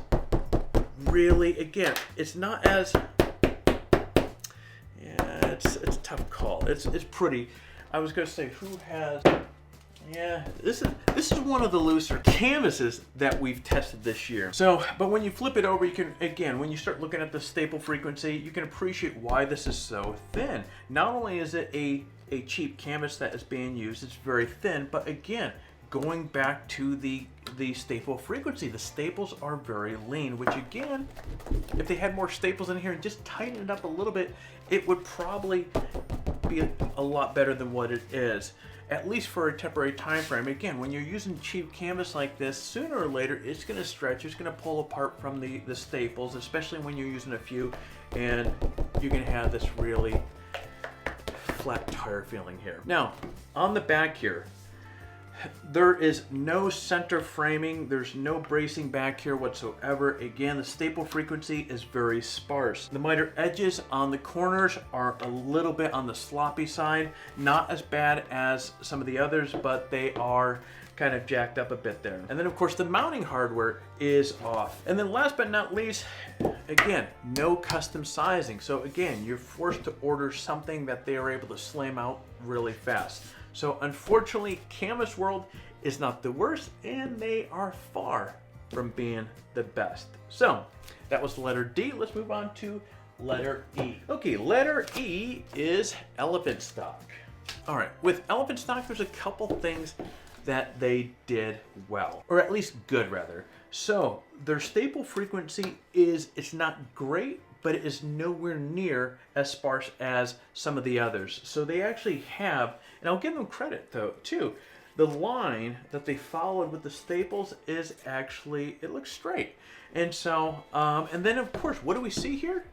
really, again, it's not as, it's a tough call. It's pretty. I was going to say, who has, this is one of the looser canvases that we've tested this year. So, but when you flip it over, you can, again, when you start looking at the staple frequency, you can appreciate why this is so thin. Not only is it a cheap canvas that is being used, it's very thin, but again, going back to the staple frequency, the staples are very lean, which again, if they had more staples in here and just tighten it up a little bit, it would probably be a lot better than what it is. at least for a temporary time frame. Again, when you're using cheap canvas like this, sooner or later it's going to stretch, it's going to pull apart from the staples, especially when you're using a few, and you're going to have this really flat tire feeling here. Now, on the back here, there is no center framing, there's no bracing back here whatsoever. Again, the staple frequency is very sparse. The miter edges on the corners are a little bit on the sloppy side, not as bad as some of the others, but they are kind of jacked up a bit there. And then of course the mounting hardware is off. And then last but not least, again, no custom sizing. So again, you're forced to order something that they are able to slam out really fast. So unfortunately, Canvas World is not the worst, and they are far from being the best. So that was letter D. Let's move on to letter E. Okay, letter E is elephant stock. All right, with elephant stock, there's a couple things that they did well, or at least good rather. So their staple frequency it's not great, but it is nowhere near as sparse as some of the others. So they actually have, and I'll give them credit though too, the line that they followed with the staples is actually, it looks straight. And so, and then of course, what do we see here?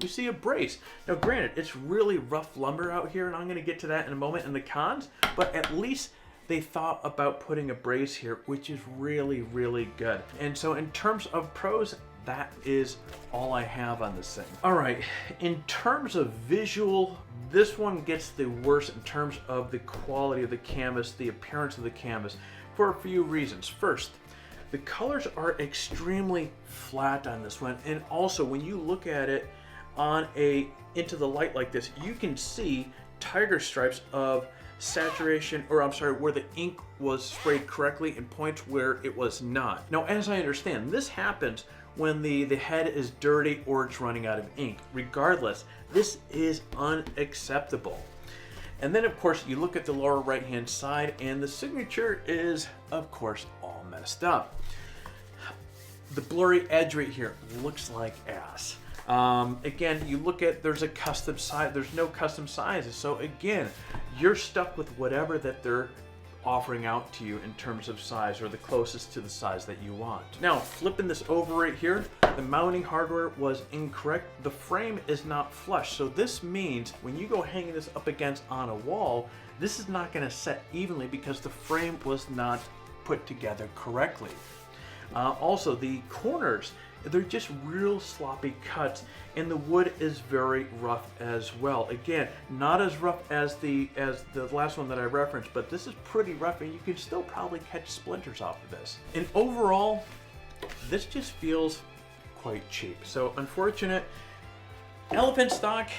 We see a brace. Now granted, it's really rough lumber out here, and I'm gonna get to that in a moment in the cons, but at least they thought about putting a brace here, which is really, really good. And so in terms of pros, that is all I have on this thing. All right, in terms of visual, this one gets the worst in terms of the quality of the canvas, the appearance of the canvas, for a few reasons. First, the colors are extremely flat on this one, and also when you look at it into the light like this, you can see tiger stripes of saturation, or I'm sorry, where the ink was sprayed correctly and points where it was not. Now, as I understand, this happens when the head is dirty or it's running out of ink. Regardless, this is unacceptable. And then of course you look at the lower right hand side, and the signature is of course all messed up. The blurry edge right here looks like ass. Again, you look at, there's a custom size, there's no custom sizes. So again, you're stuck with whatever that they're offering out to you in terms of size, or the closest to the size that you want. Now, flipping this over right here, the mounting hardware was incorrect. The frame is not flush. So this means when you go hanging this up against on a wall, this is not gonna set evenly because the frame was not put together correctly. Also, the corners, they're just real sloppy cuts, and the wood is very rough as well. Again, not as rough as the last one that I referenced, but this is pretty rough, and you can still probably catch splinters off of this. And overall, this just feels quite cheap. So unfortunate. Elephant stock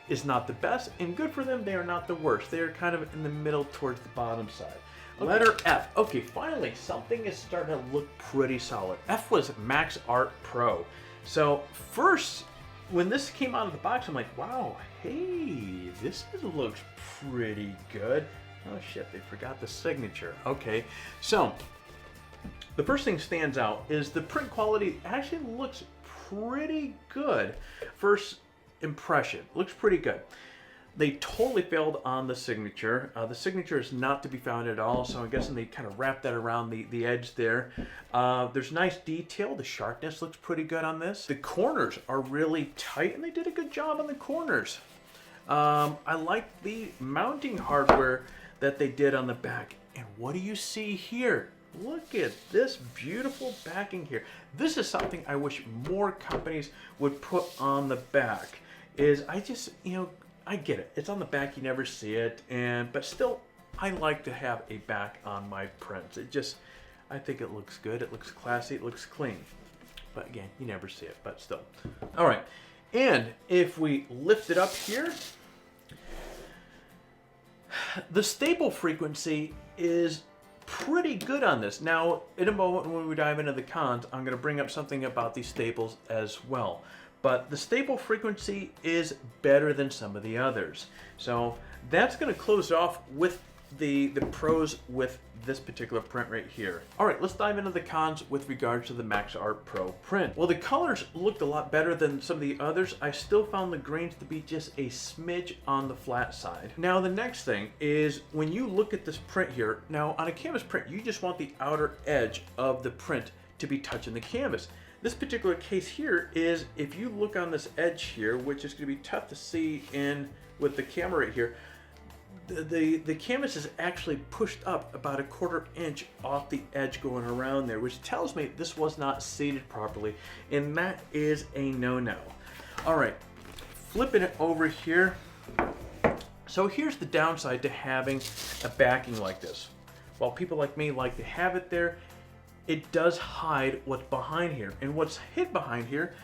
is not the best, and good for them, they are not the worst. They are kind of in the middle towards the bottom side. Letter F. Okay, finally, something is starting to look pretty solid. F was Max Art Pro. So first, when this came out of the box, I'm like, wow, hey, this looks pretty good. Oh shit, they forgot the signature. Okay, so the first thing stands out is the print quality actually looks pretty good. First impression, looks pretty good. They totally failed on the signature. The signature is not to be found at all, so I'm guessing they kind of wrapped that around the edge there. There's nice detail. The sharpness looks pretty good on this. The corners are really tight, and they did a good job on the corners. I like the mounting hardware that they did on the back. And what do you see here? Look at this beautiful backing here. This is something I wish more companies would put on the back. I get it. It's on the back, you never see it, but still, I like to have a back on my prints. I think it looks good. It looks classy. It looks clean. But again, you never see it, but still. All right, and if we lift it up here, the staple frequency is pretty good on this. Now, in a moment when we dive into the cons, I'm going to bring up something about these staples as well. But the staple frequency is better than some of the others. So that's going to close off with the pros with this particular print right here. All right, let's dive into the cons with regards to the Max Art Pro print. Well, the colors looked a lot better than some of the others. I still found the grains to be just a smidge on the flat side. Now, the next thing is when you look at this print here, now on a canvas print, you just want the outer edge of the print to be touching the canvas. This particular case here is, if you look on this edge here, which is going to be tough to see in with the camera right here, the canvas is actually pushed up about a 1/4 inch off the edge going around there, which tells me this was not seated properly, and that is a no-no. All right, flipping it over here. So here's the downside to having a backing like this. While people like me like to have it there, it does hide what's behind here. And what's hid behind here,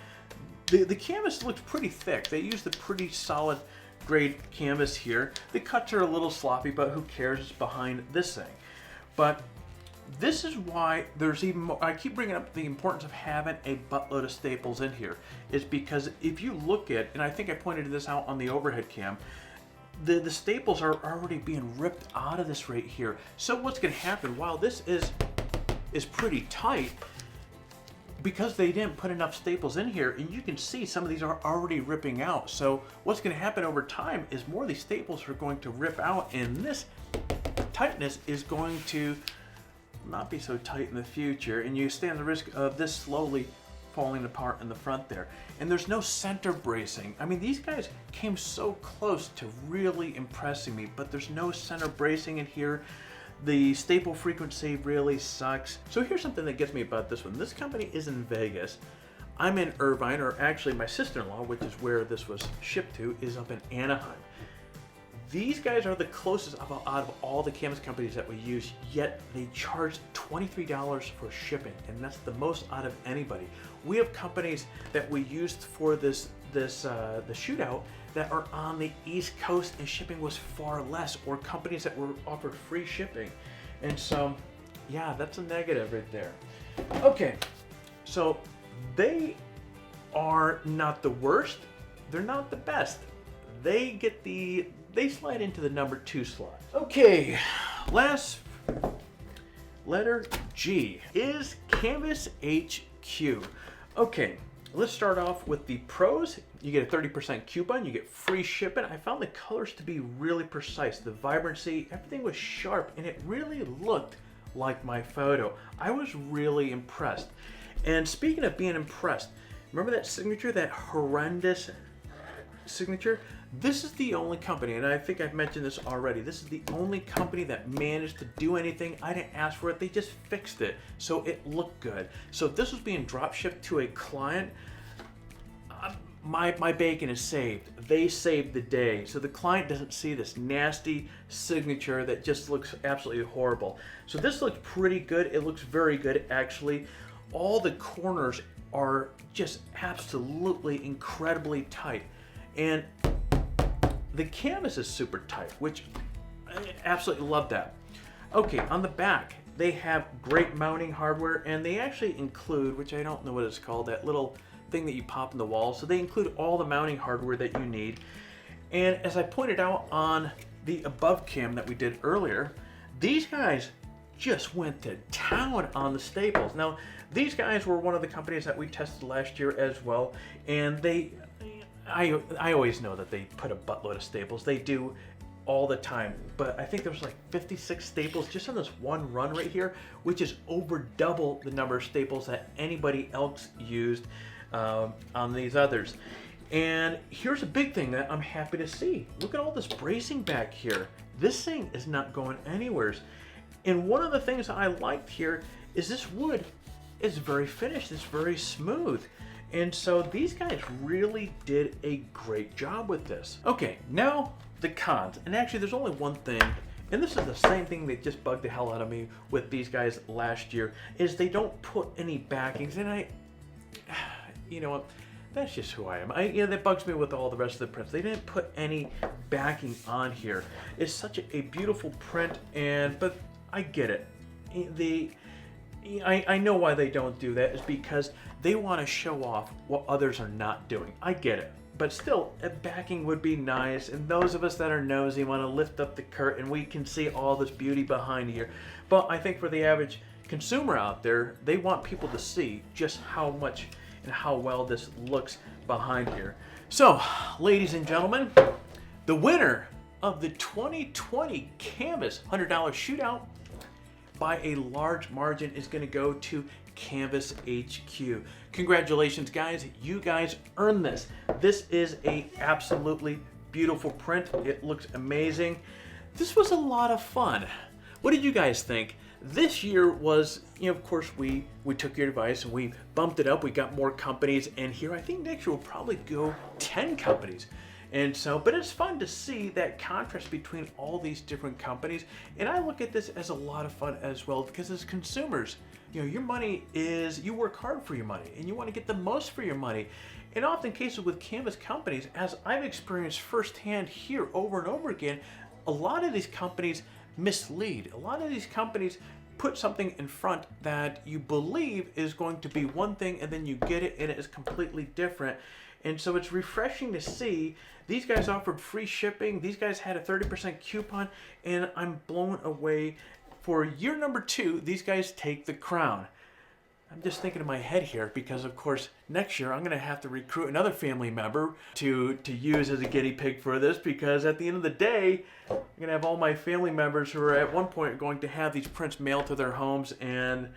the canvas looks pretty thick. They used a pretty solid grade canvas here. The cuts are a little sloppy, but who cares? It's behind this thing. But this is why there's even more, I keep bringing up the importance of having a buttload of staples in here, is because if you look at, and I think I pointed this out on the overhead cam, the staples are already being ripped out of this right here. So what's going to happen, while this is pretty tight, because they didn't put enough staples in here, and you can see some of these are already ripping out. So what's going to happen over time is more of these staples are going to rip out, and this tightness is going to not be so tight in the future, and you stand the risk of this slowly falling apart in the front there. And there's no center bracing. I mean, these guys came so close to really impressing me, but there's no center bracing in here. The staple frequency really sucks. So here's something that gets me about this one. This company is in Vegas. I'm in Irvine, or actually my sister-in-law, which is where this was shipped to, is up in Anaheim. These guys are the closest out of all the canvas companies that we use, yet they charge $23 for shipping, and that's the most out of anybody. We have companies that we used for the Shootout that are on the East Coast, and shipping was far less, or companies that were offered free shipping. And so, yeah, that's a negative right there. Okay, so they are not the worst, they're not the best. They slide into the number 2 slot. Okay, last letter G is Canvas HQ. Okay, let's start off with the pros. You get a 30% coupon, you get free shipping. I found the colors to be really precise. The vibrancy, everything was sharp, and it really looked like my photo. I was really impressed. And speaking of being impressed, remember that signature, that horrendous signature? This is the only company, and I think I've mentioned this already, this is the only company that managed to do anything. I didn't ask for it, they just fixed it, so it looked good. So if this was being drop shipped to a client, my bacon is saved. They saved the day. So the client doesn't see this nasty signature that just looks absolutely horrible. So this looks pretty good. It looks very good, actually. All the corners are just absolutely incredibly tight. And the canvas is super tight, which I absolutely love that. Okay, on the back, they have great mounting hardware, and they actually include, which I don't know what it's called, that little thing that you pop in the wall. So they include all the mounting hardware that you need. And as I pointed out on the above cam that we did earlier, these guys just went to town on the staples. Now, these guys were one of the companies that we tested last year as well, and I always know that they put a buttload of staples. They do all the time, but I think there's like 56 staples just on this one run right here, which is over double the number of staples that anybody else used on these others. And here's a big thing that I'm happy to see. Look at all this bracing back here. This thing is not going anywhere. And one of the things I liked here is this wood is very finished. It's very smooth. And so these guys really did a great job with this. Okay, now the cons. And actually there's only one thing, and this is the same thing that just bugged the hell out of me with these guys last year, is they don't put any backings. And you know what, that's just who I am. That bugs me with all the rest of the prints. They didn't put any backing on here. It's such a beautiful print, but I get it. I know why they don't do that, is because they want to show off what others are not doing. I get it. but still, a backing would be nice. And those of us that are nosy want to lift up the curtain. We can see all this beauty behind here. But I think for the average consumer out there, they want people to see just how much and how well this looks behind here. So, ladies and gentlemen, the winner of the 2020 Canvas $100 Shootout by a large margin is going to go to Canvas HQ. Congratulations, guys. You guys earned this. This is a absolutely beautiful print. It looks amazing. This was a lot of fun. What did you guys think? This year was, of course, we took your advice and we bumped it up. We got more companies, and here I think next year we'll probably go 10 companies. And so, but it's fun to see that contrast between all these different companies. And I look at this as a lot of fun as well, because as consumers, your money is, you work hard for your money and you want to get the most for your money. And often cases with Canvas companies, as I've experienced firsthand here over and over again, a lot of these companies mislead. A lot of these companies put something in front that you believe is going to be one thing, and then you get it and it is completely different. And so it's refreshing to see these guys offered free shipping. These guys had a 30% coupon, and I'm blown away. For year number 2, these guys take the crown. I'm just thinking in my head here because, of course, next year I'm going to have to recruit another family member to use as a guinea pig for this, because at the end of the day, I'm going to have all my family members who are at one point going to have these prints mailed to their homes, and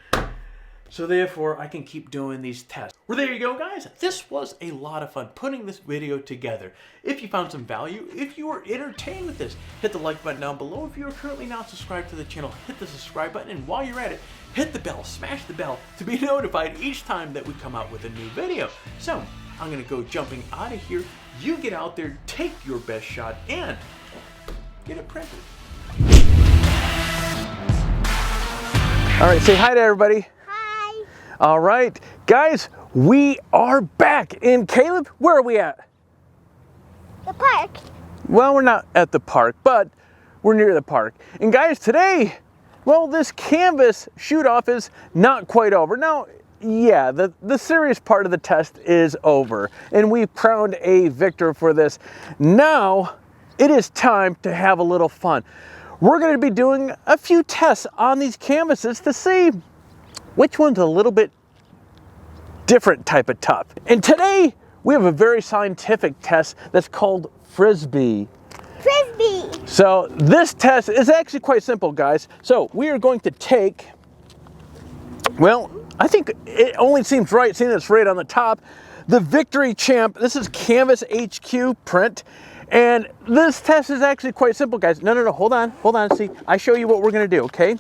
so therefore I can keep doing these tests. Well, there you go, guys. This was a lot of fun putting this video together. If you found some value, if you were entertained with this, hit the like button down below. If you are currently not subscribed to the channel, hit the subscribe button, and while you're at it, hit the bell, smash the bell to be notified each time that we come out with a new video. So I'm gonna go jumping out of here. You get out there, take your best shot, and get it printed. All right, say hi to everybody. Hi. All right, guys, we are back. And Caleb, where are we at? The park. Well, we're not at the park, but we're near the park. And guys, today, well, this Canvas shoot-off is not quite over. Now, yeah, the serious part of the test is over, and we've crowned a victor for this. Now, it is time to have a little fun. We're going to be doing a few tests on these canvases to see which one's a little bit different type of tough. And today, we have a very scientific test that's called Frisbee. Frisbee. So this test is actually quite simple, guys. So we are going to take, well, I think it only seems right, seeing it's right on the top, the Victory Champ. This is Canvas HQ print. And this test is actually quite simple, guys. No, hold on. See, I show you what we're gonna do, okay?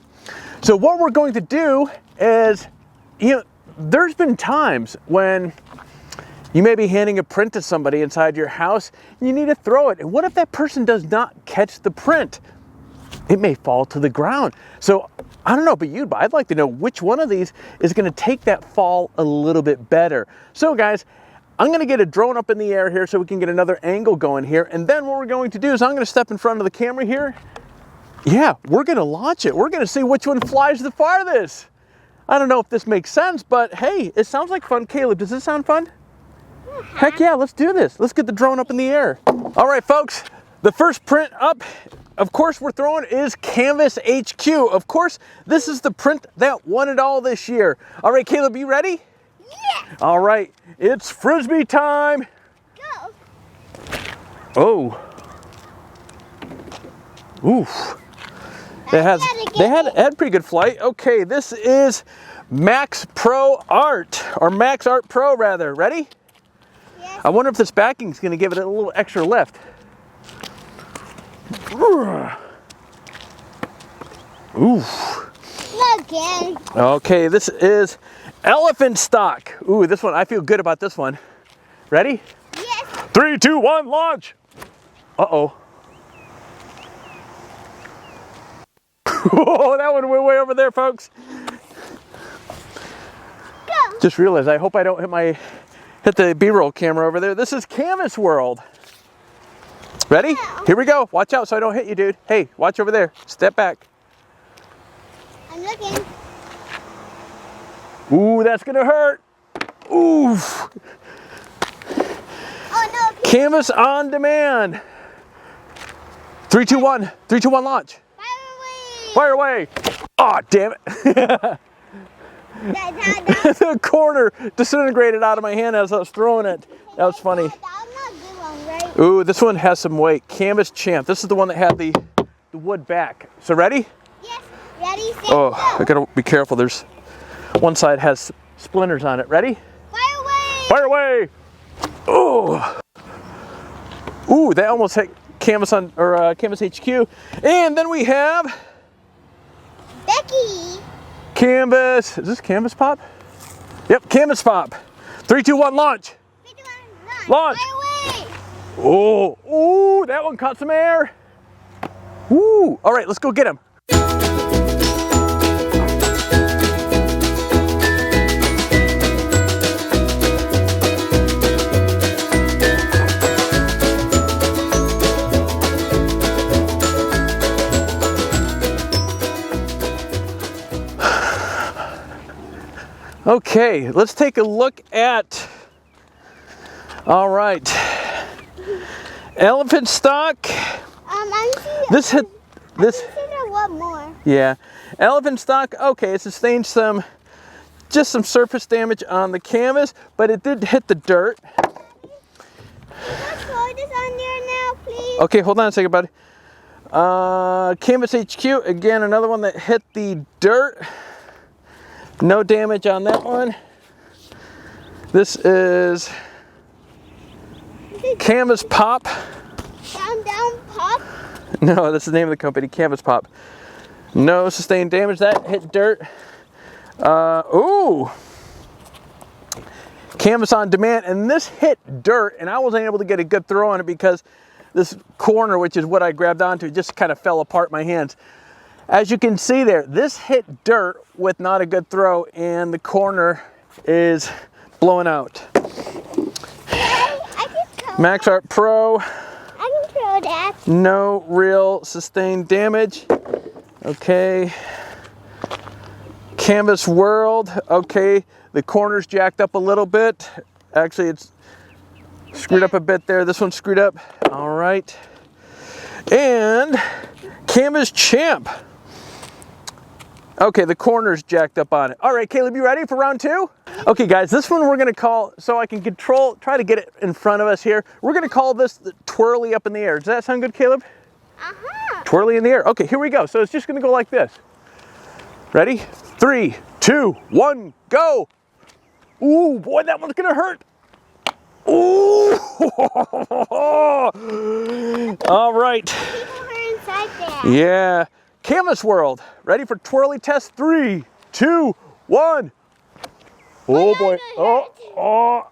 So what we're going to do is, there's been times when you may be handing a print to somebody inside your house and you need to throw it. And what if that person does not catch the print? It may fall to the ground. So I don't know about you, but I'd like to know which one of these is going to take that fall a little bit better. So guys, I'm going to get a drone up in the air here so we can get another angle going here. And then what we're going to do is I'm going to step in front of the camera here. Yeah, we're going to launch it. We're going to see which one flies the farthest. I don't know if this makes sense, but hey, it sounds like fun. Caleb, does this sound fun? Heck yeah, let's do this. Let's get the drone up in the air. All right, folks, the first print up, of course, we're throwing is Canvas HQ. Of course, this is the print that won it all this year. All right, Caleb, you ready? Yeah. All right, it's Frisbee time. Go. Oh. Oof. They had pretty good flight. Okay, this is Max Pro Art, or Max Art Pro rather. Ready? Yes. I wonder if this backing is going to give it a little extra lift. Oof. Again. Okay, this is Elephant Stock. Ooh, this one, I feel good about this one. Ready? Yes. 3, 2, 1, launch. Uh-oh. Oh, that one went way over there, folks. Go. Just realized, I hope I don't hit the B-roll camera over there. This is Canvas World. Ready? Yeah. Here we go. Watch out so I don't hit you, dude. Hey, watch over there. Step back. I'm looking. Ooh, that's gonna hurt. Oof. Oh no, Canvas on demand. 3, 2, 1. 3, 2, 1, launch. Fire away. Oh, damn it. The corner disintegrated out of my hand as I was throwing it. That was funny. Ooh, this one has some weight. Canvas Champ. This is the one that had the wood back. So ready? Yes. Ready, set, Oh, go. I gotta be careful. There's one side has splinters on it. Ready? Fire away. Fire away. Oh. Ooh, that almost hit Canvas on or Canvas HQ. And then we have Becky. Canvas. Is this Canvas Pop? Yep, Canvas Pop. 3, 2, 1, launch. 3, 2, 1, Launch. Fire away. Oh, ooh, that one caught some air. Ooh, all right, let's go get him. Okay, let's take a look at, all right, elephant stock. This hit, this. What more? Yeah, elephant stock. Okay, it sustained just some surface damage on the canvas, but it did hit the dirt. Can I throw this on there now, please? Okay, hold on a second, buddy. Canvas HQ, again, another one that hit the dirt. No damage on that one. This is Canvas Pop. Down, pop. No, that's the name of the company, Canvas Pop. No sustained damage. That hit dirt. Ooh. Canvas on demand, and this hit dirt, and I wasn't able to get a good throw on it because this corner, which is what I grabbed onto, just kind of fell apart in my hands. As you can see there, this hit dirt with not a good throw, and the corner is blowing out. Max Art Pro. I can throw that. No real sustained damage. Okay. Canvas World. Okay, the corner's jacked up a little bit. Actually, it's screwed up a bit there. This one's screwed up. All right. And Canvas Champ. Okay, the corner's jacked up on it. All right, Caleb, you ready for round 2? Okay, guys, this one we're gonna call, so I can try to get it in front of us here. We're gonna call this the twirly up in the air. Does that sound good, Caleb? Uh-huh. Twirly in the air. Okay, here we go. So it's just gonna go like this. Ready? 3, 2, 1, go. Ooh, boy, that one's gonna hurt. Ooh. All right. People are inside there. Yeah. Canvas World. Ready for twirly test? 3, 2, 1. Oh boy. Oh.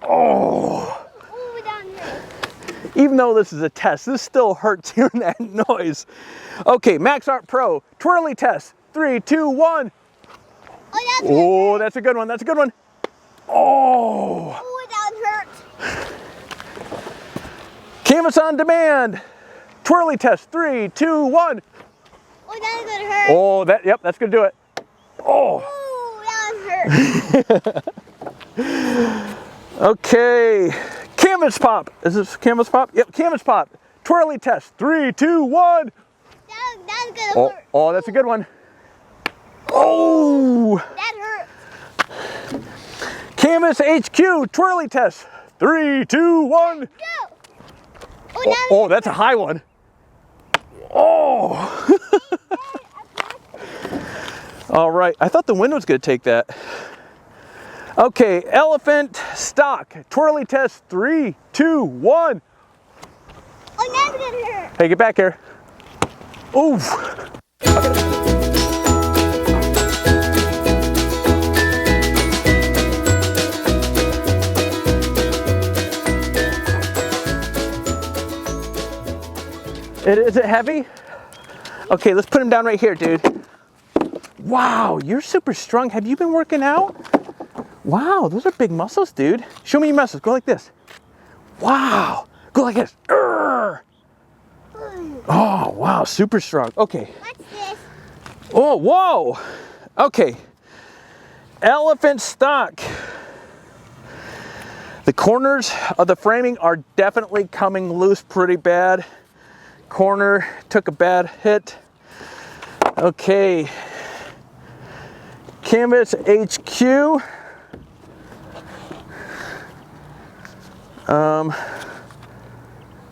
Ooh, down here. Even though this is a test, this still hurts hearing that noise. Okay, Max Art Pro. Twirly test. 3, 2, 1. Oh, that's a good one. That's a good one. Oh. Ooh, that hurt. Canvas on demand. Twirly test. 3, 2, 1. Oh, that's gonna hurt. Oh, yep, that's gonna do it. Oh. Ooh, that hurt. Okay. Canvas Pop. Is this Canvas Pop? Yep, Canvas Pop. Twirly test. 3, 2, 1. That's gonna hurt. Oh, that's a good one. Oh. That hurt. Canvas HQ. Twirly test. 3, 2, 1. Go. Oh, that's a high one. Oh. All right, I thought the wind was gonna take that. Okay, elephant stock. Twirly test. 3, 2, 1. Oh, that's gonna hurt. Hey, get back here. Oof. Is it heavy? Okay, let's put him down right here, dude. Wow, you're super strong. Have you been working out? Wow, those are big muscles, dude. Show me your muscles. Go like this. Wow. Go like this. Urgh. Oh, wow, super strong. Okay. What's this? Oh, whoa. Okay. Elephant stock. The corners of the framing are definitely coming loose pretty bad. Corner took a bad hit. Okay. Canvas HQ.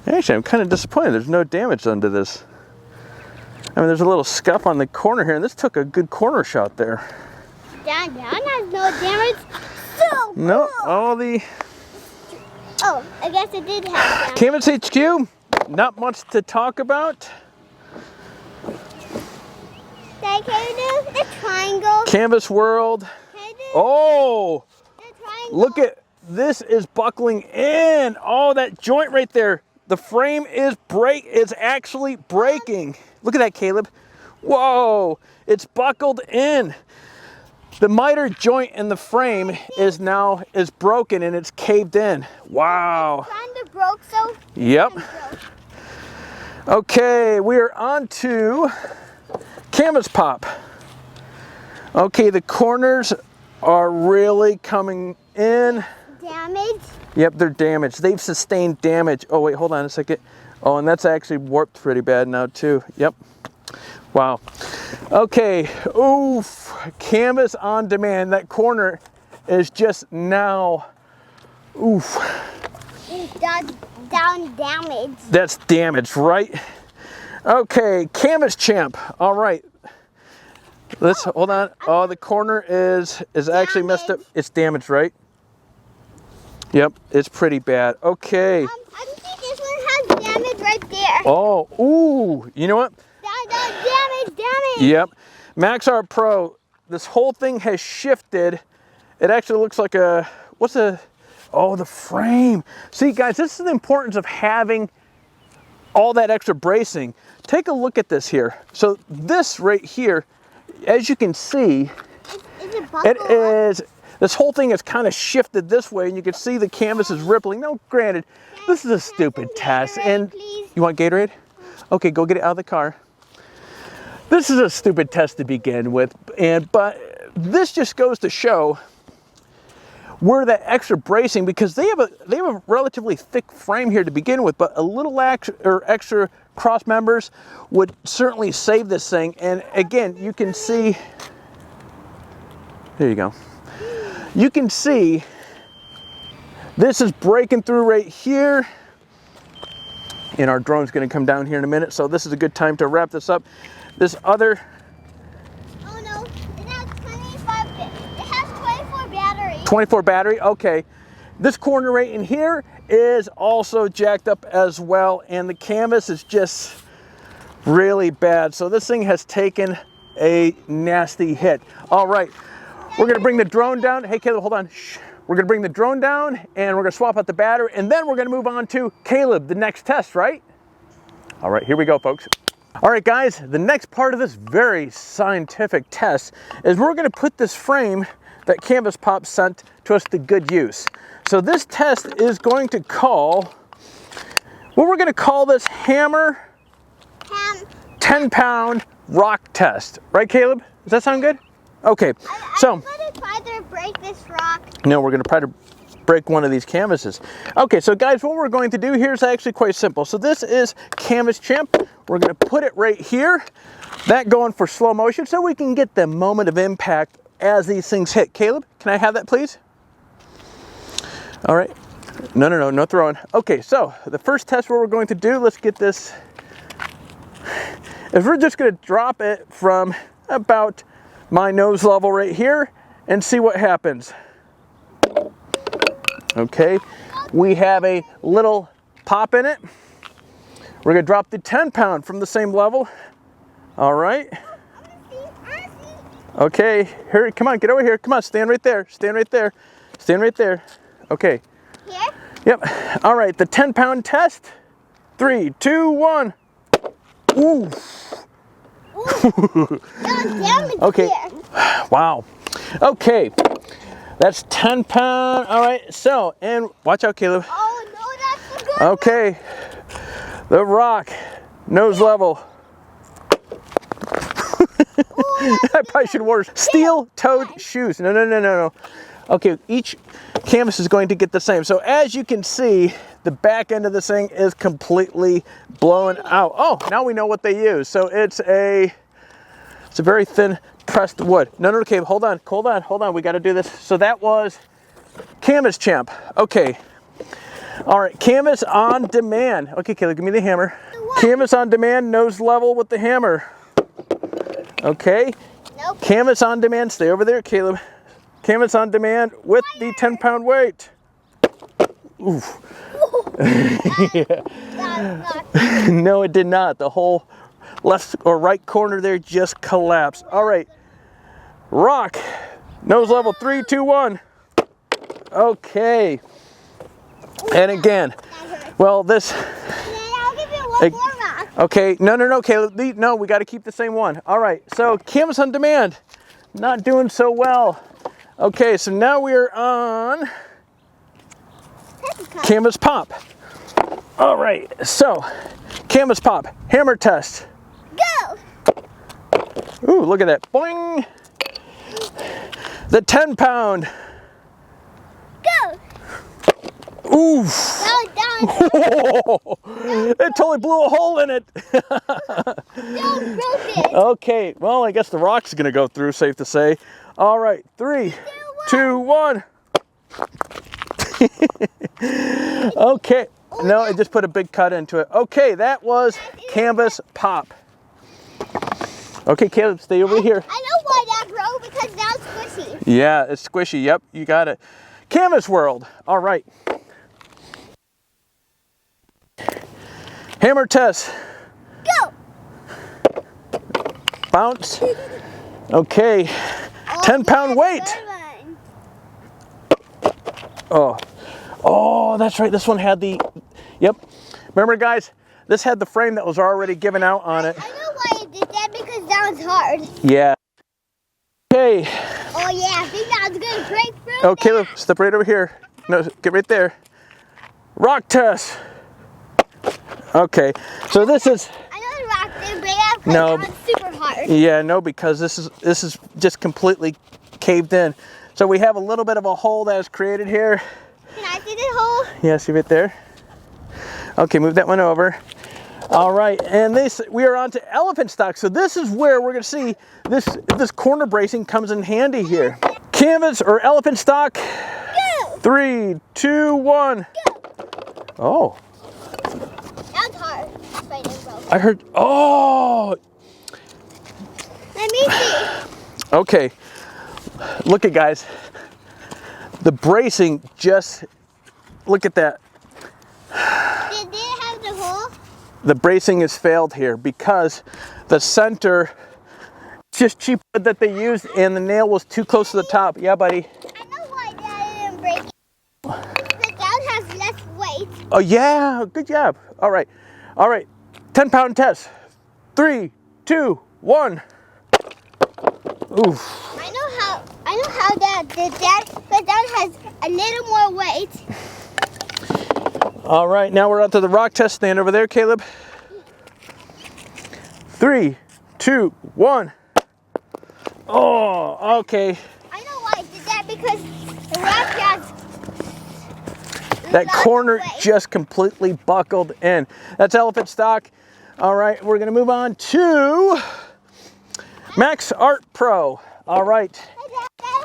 Actually, I'm kind of disappointed. There's no damage under this. I mean, there's a little scuff on the corner here, and this took a good corner shot there. Down has no damage. So No, cool. all the Oh, I guess it did have damage. Canvas HQ, not much to talk about. Can you do the triangle? Canvas World. Can you do Oh, the triangle? look at this is buckling in. Oh, that joint right there. The frame is it's actually breaking. Look at that, Caleb. Whoa, it's buckled in. The miter joint in the frame is broken and it's caved in. Wow. Kind of broke, so. Yep. Okay, we are on to Canvas Pop. Okay, the corners are really coming in. Damage. Yep, they're damaged. They've sustained damage. Oh, wait, hold on a second. Oh, and that's actually warped pretty bad now, too. Yep. Wow. Okay. Oof. Canvas on demand. That corner is just now. Oof. It's down damage. That's damaged, right? Okay. Canvas Champ. All right. Let's hold on. Oh, the corner is actually messed up. It's damaged, right? Yep, it's pretty bad. Okay. I think this one has damage right there. Oh, ooh. You know what? Damage. Yep. Max Art Pro. This whole thing has shifted. It actually looks like a, oh, the frame. See, guys, this is the importance of having all that extra bracing. Take a look at this here. So this right here, as you can see, it is, this whole thing has kind of shifted this way, and you can see the canvas is rippling. Now, granted, this is a stupid test. And please? you want Gatorade? Okay, go get it out of the car. This is a stupid test to begin with, but this just goes to show where that extra bracing, because they have a relatively thick frame here to begin with, but a little extra cross members would certainly save this thing. And again, you can see, there you go. You can see this is breaking through right here. And our drone's gonna come down here in a minute, so this is a good time to wrap this up. This other... Oh no, it has 25, it has 24 battery. 24 battery, okay. This corner right in here is also jacked up as well, and the canvas is just really bad. So this thing has taken a nasty hit. All right, we're gonna bring the drone down. Hey Caleb, hold on. Shh. We're gonna bring the drone down and we're gonna swap out the battery, and then we're gonna move on to Caleb, the next test, right? All right, here we go, folks. All right, guys, the next part of this very scientific test is we're gonna put this frame that Canvas Pop sent to us to good use. So this test is going to call, what we're gonna call this hammer 10-pound rock test. Right, Caleb? Does that sound good? Okay, so. I'm gonna try to break this rock. No, we're gonna try to break one of these canvases. Okay, so guys, what we're going to do here is actually quite simple. So this is Canvas Champ. We're gonna put it right here. That going for slow motion so we can get the moment of impact as these things hit. Caleb, can I have that, please? All right. No throwing. Okay, so the first test what we're going to do, let's get this, is we're just gonna drop it from about my nose level right here and see what happens. Okay, we have a little pop in it. We're gonna drop the 10-pound from the same level. All right. Okay, here, come on, get over here. Come on, stand right there. Stand right there. Stand right there. Okay. Here? Yep. All right, the 10-pound test. 3, 2, 1. Ooh. Okay. Here. Wow. Okay. That's 10-pound. All right. So, and watch out, Caleb. Oh no, that's a good Okay. The rock, nose level. I probably should wear steel-toed shoes. No. Okay, each canvas is going to get the same. So as you can see, the back end of this thing is completely blown out. Oh, now we know what they use. So it's a very thin pressed wood. No, okay, hold on. We got to do this. So that was Canvas Champ. Okay. All right, Canvas on Demand. Okay, Caleb, give me the hammer. Canvas on Demand, nose level with the hammer. Okay. Nope. Canvas on Demand, stay over there, Caleb. Canvas on Demand with the 10-pound weight. Oof. Yeah. No, it did not. The whole left or right corner there just collapsed. All right. Rock. Nose level 3, 2, 1. Okay. And again, well, this. I'll give you one more rock. Okay. No, Caleb. No, we got to keep the same one. All right. So Canvas on Demand, not doing so well. Okay. So now we're on Canvas Pop. All right. So Canvas Pop hammer test. Go. Ooh, look at that. Boing. The 10-pound. Go. Oof. Down. It totally blew a hole in it. Don't broke it. Okay, well, I guess the rock's gonna go through, safe to say. All right, 3, 2, 1. Okay, no, it just put a big cut into it. Okay, that was Canvas Pop. Okay, Caleb, stay over here. I know why that broke, because now it's squishy. Yeah, it's squishy. Yep, you got it. Canvas World. All right. Hammer test. Go. Bounce. Okay. 10-pound weight. Oh, that's right. This one had the, yep. Remember, guys, this had the frame that was already given out on it. I know why it did that, because that was hard. Yeah. Okay. Oh yeah, I think that was gonna break through. Oh, Caleb, step right over here. No, get right there. Rock test. Okay, so this is. I know the rock didn't break out, because No. that was super hard. Yeah, no, because this is just completely caved in. So we have a little bit of a hole that is created here. Can I see the hole? Yeah, see right there. Okay, move that one over. All right, and we are on to elephant stock. So this is where we're gonna see this corner bracing comes in handy here. Canvas or elephant stock. Go. 3, 2, 1. Go. Oh, That was hard. That's why it didn't broke. I heard. Oh, Let me see. okay. Look at, guys. The bracing just. Look at that. Did it have the hole? The bracing has failed here because the center, just cheap wood that they used, and the nail was too close to the top. Yeah, buddy. I know why that didn't break it. Because that has less weight. Oh yeah, good job. All right, 10-pound test. 3, 2, 1. Oof. I know how that did that, but that has a little more weight. All right, now we're on to the rock test. Stand over there, Caleb. 3, 2, 1. Oh, okay. I know why I did that, because the rock has That lots of corner weight. just completely buckled in. That's elephant stock. All right, we're gonna move on to Max Art Pro. All right. I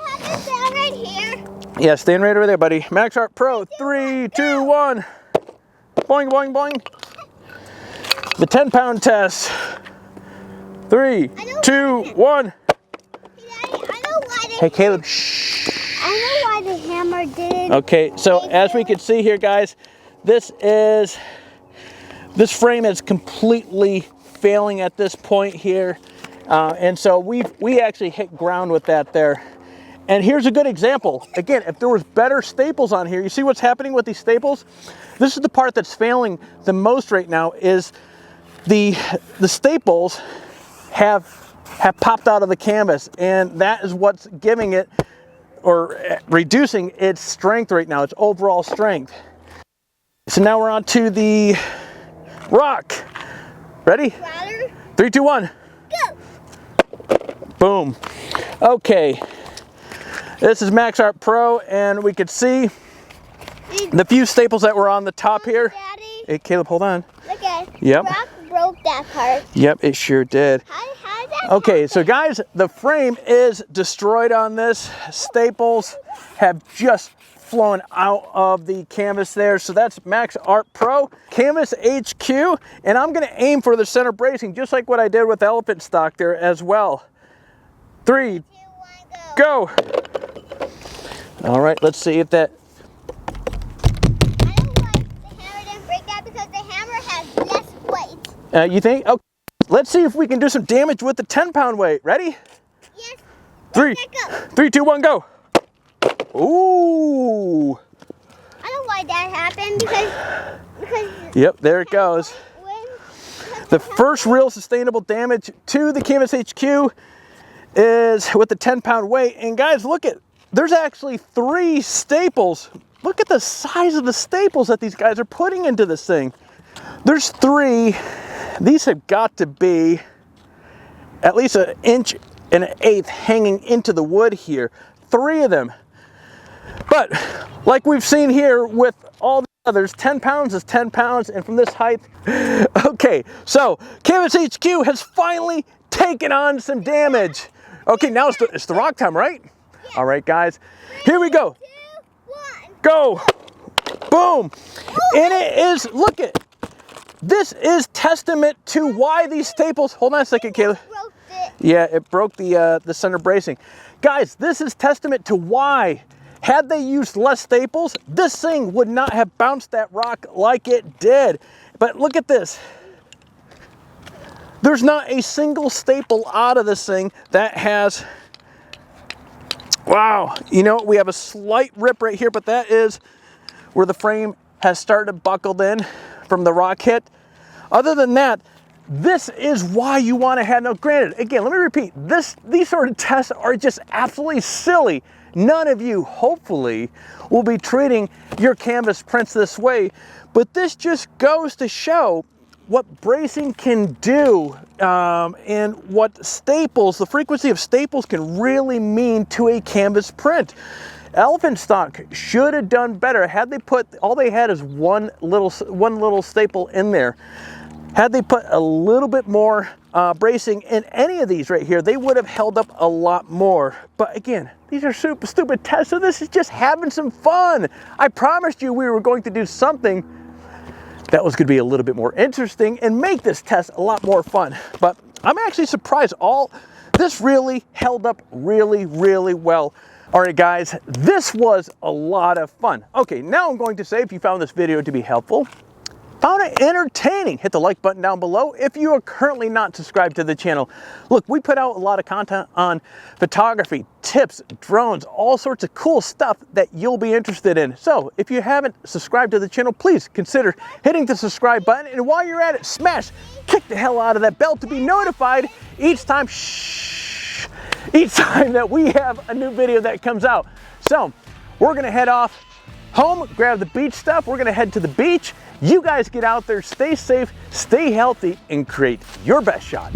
have to stand right here. Yeah, stand right over there, buddy. Max Art Pro. 3, 2, 1. Boing, boing, boing. The 10-pound test. 3, 2, 1. I know why Hey, Caleb, shh. I know why the hammer didn't. Okay, so as we can see here, guys, this frame is completely failing at this point here. And so we actually hit ground with that there. And here's a good example. Again, if there was better staples on here, you see what's happening with these staples? This is the part that's failing the most right now, is the staples have popped out of the canvas, and that is what's giving it, or reducing its strength right now, its overall strength. So now we're on to the rock. Ready? Louder. 3, 2, 1. Go. Boom. Okay. This is Max Art Pro, and we could see the few staples that were on the top here. Daddy, Hey, Caleb, hold on. look at it. Yep. Rock broke that part. Yep, it sure did. How did that Okay, happen? so guys, the frame is destroyed on this. Staples have just flown out of the canvas there. So that's Max Art Pro, Canvas HQ, and I'm gonna aim for the center bracing, just like what I did with elephant stock there as well. 3, 2, 1, go. go. All right, let's see if that, I don't like the hammer didn't break that because the hammer has less weight. you think? Okay, let's see if we can do some damage with the 10-pound weight. Ready? Yes. 3, Let's go. 3, 2, 1, go. Ooh. I don't know why that happened because Yep, there it goes. when The first real sustainable damage to the Canvas HQ is with the 10-pound weight. And guys, look at, there's actually 3 staples. Look at the size of the staples that these guys are putting into this thing. There's 3. These have got to be at least 1 1/8 inches hanging into the wood here. 3 of them. But like we've seen here with all the others, 10 pounds is 10 pounds, and from this height, okay, so Canvas HQ has finally taken on some damage. Okay, now it's the rock time, right? All right, guys, here we go. 2, 1. Go, boom, and it is, look at, this is testament to why these staples, hold on a second, Kayla. Broke it. Yeah, it broke the center bracing. Guys, this is testament to why, had they used less staples, this thing would not have bounced that rock like it did. But look at this. There's not a single staple out of this thing that has, wow, you know, we have a slight rip right here, but that is where the frame has started buckled in from the rock hit. Other than that, this is why you want to have, now granted, again, let me repeat, these sort of tests are just absolutely silly. None of you, hopefully, will be treating your canvas prints this way, but this just goes to show what bracing can do and what staples, the frequency of staples can really mean to a canvas print. Elephant stock should have done better. Had they put, all they had is one little staple in there. Had they put a little bit more bracing in any of these right here, they would have held up a lot more. But again, these are super stupid tests, so this is just having some fun. I promised you we were going to do something that was going to be a little bit more interesting and make this test a lot more fun. But I'm actually surprised this really held up really, really well. All right, guys, this was a lot of fun. Okay, now I'm going to say, if you found this video to be helpful, found it entertaining, hit the like button down below. If you are currently not subscribed to the channel, look, we put out a lot of content on photography, tips, drones, all sorts of cool stuff that you'll be interested in. So if you haven't subscribed to the channel, please consider hitting the subscribe button. And while you're at it, smash, kick the hell out of that bell to be notified each time, each time that we have a new video that comes out. So we're gonna head off home, grab the beach stuff. We're gonna head to the beach. You guys get out there, stay safe, stay healthy, and create your best shot.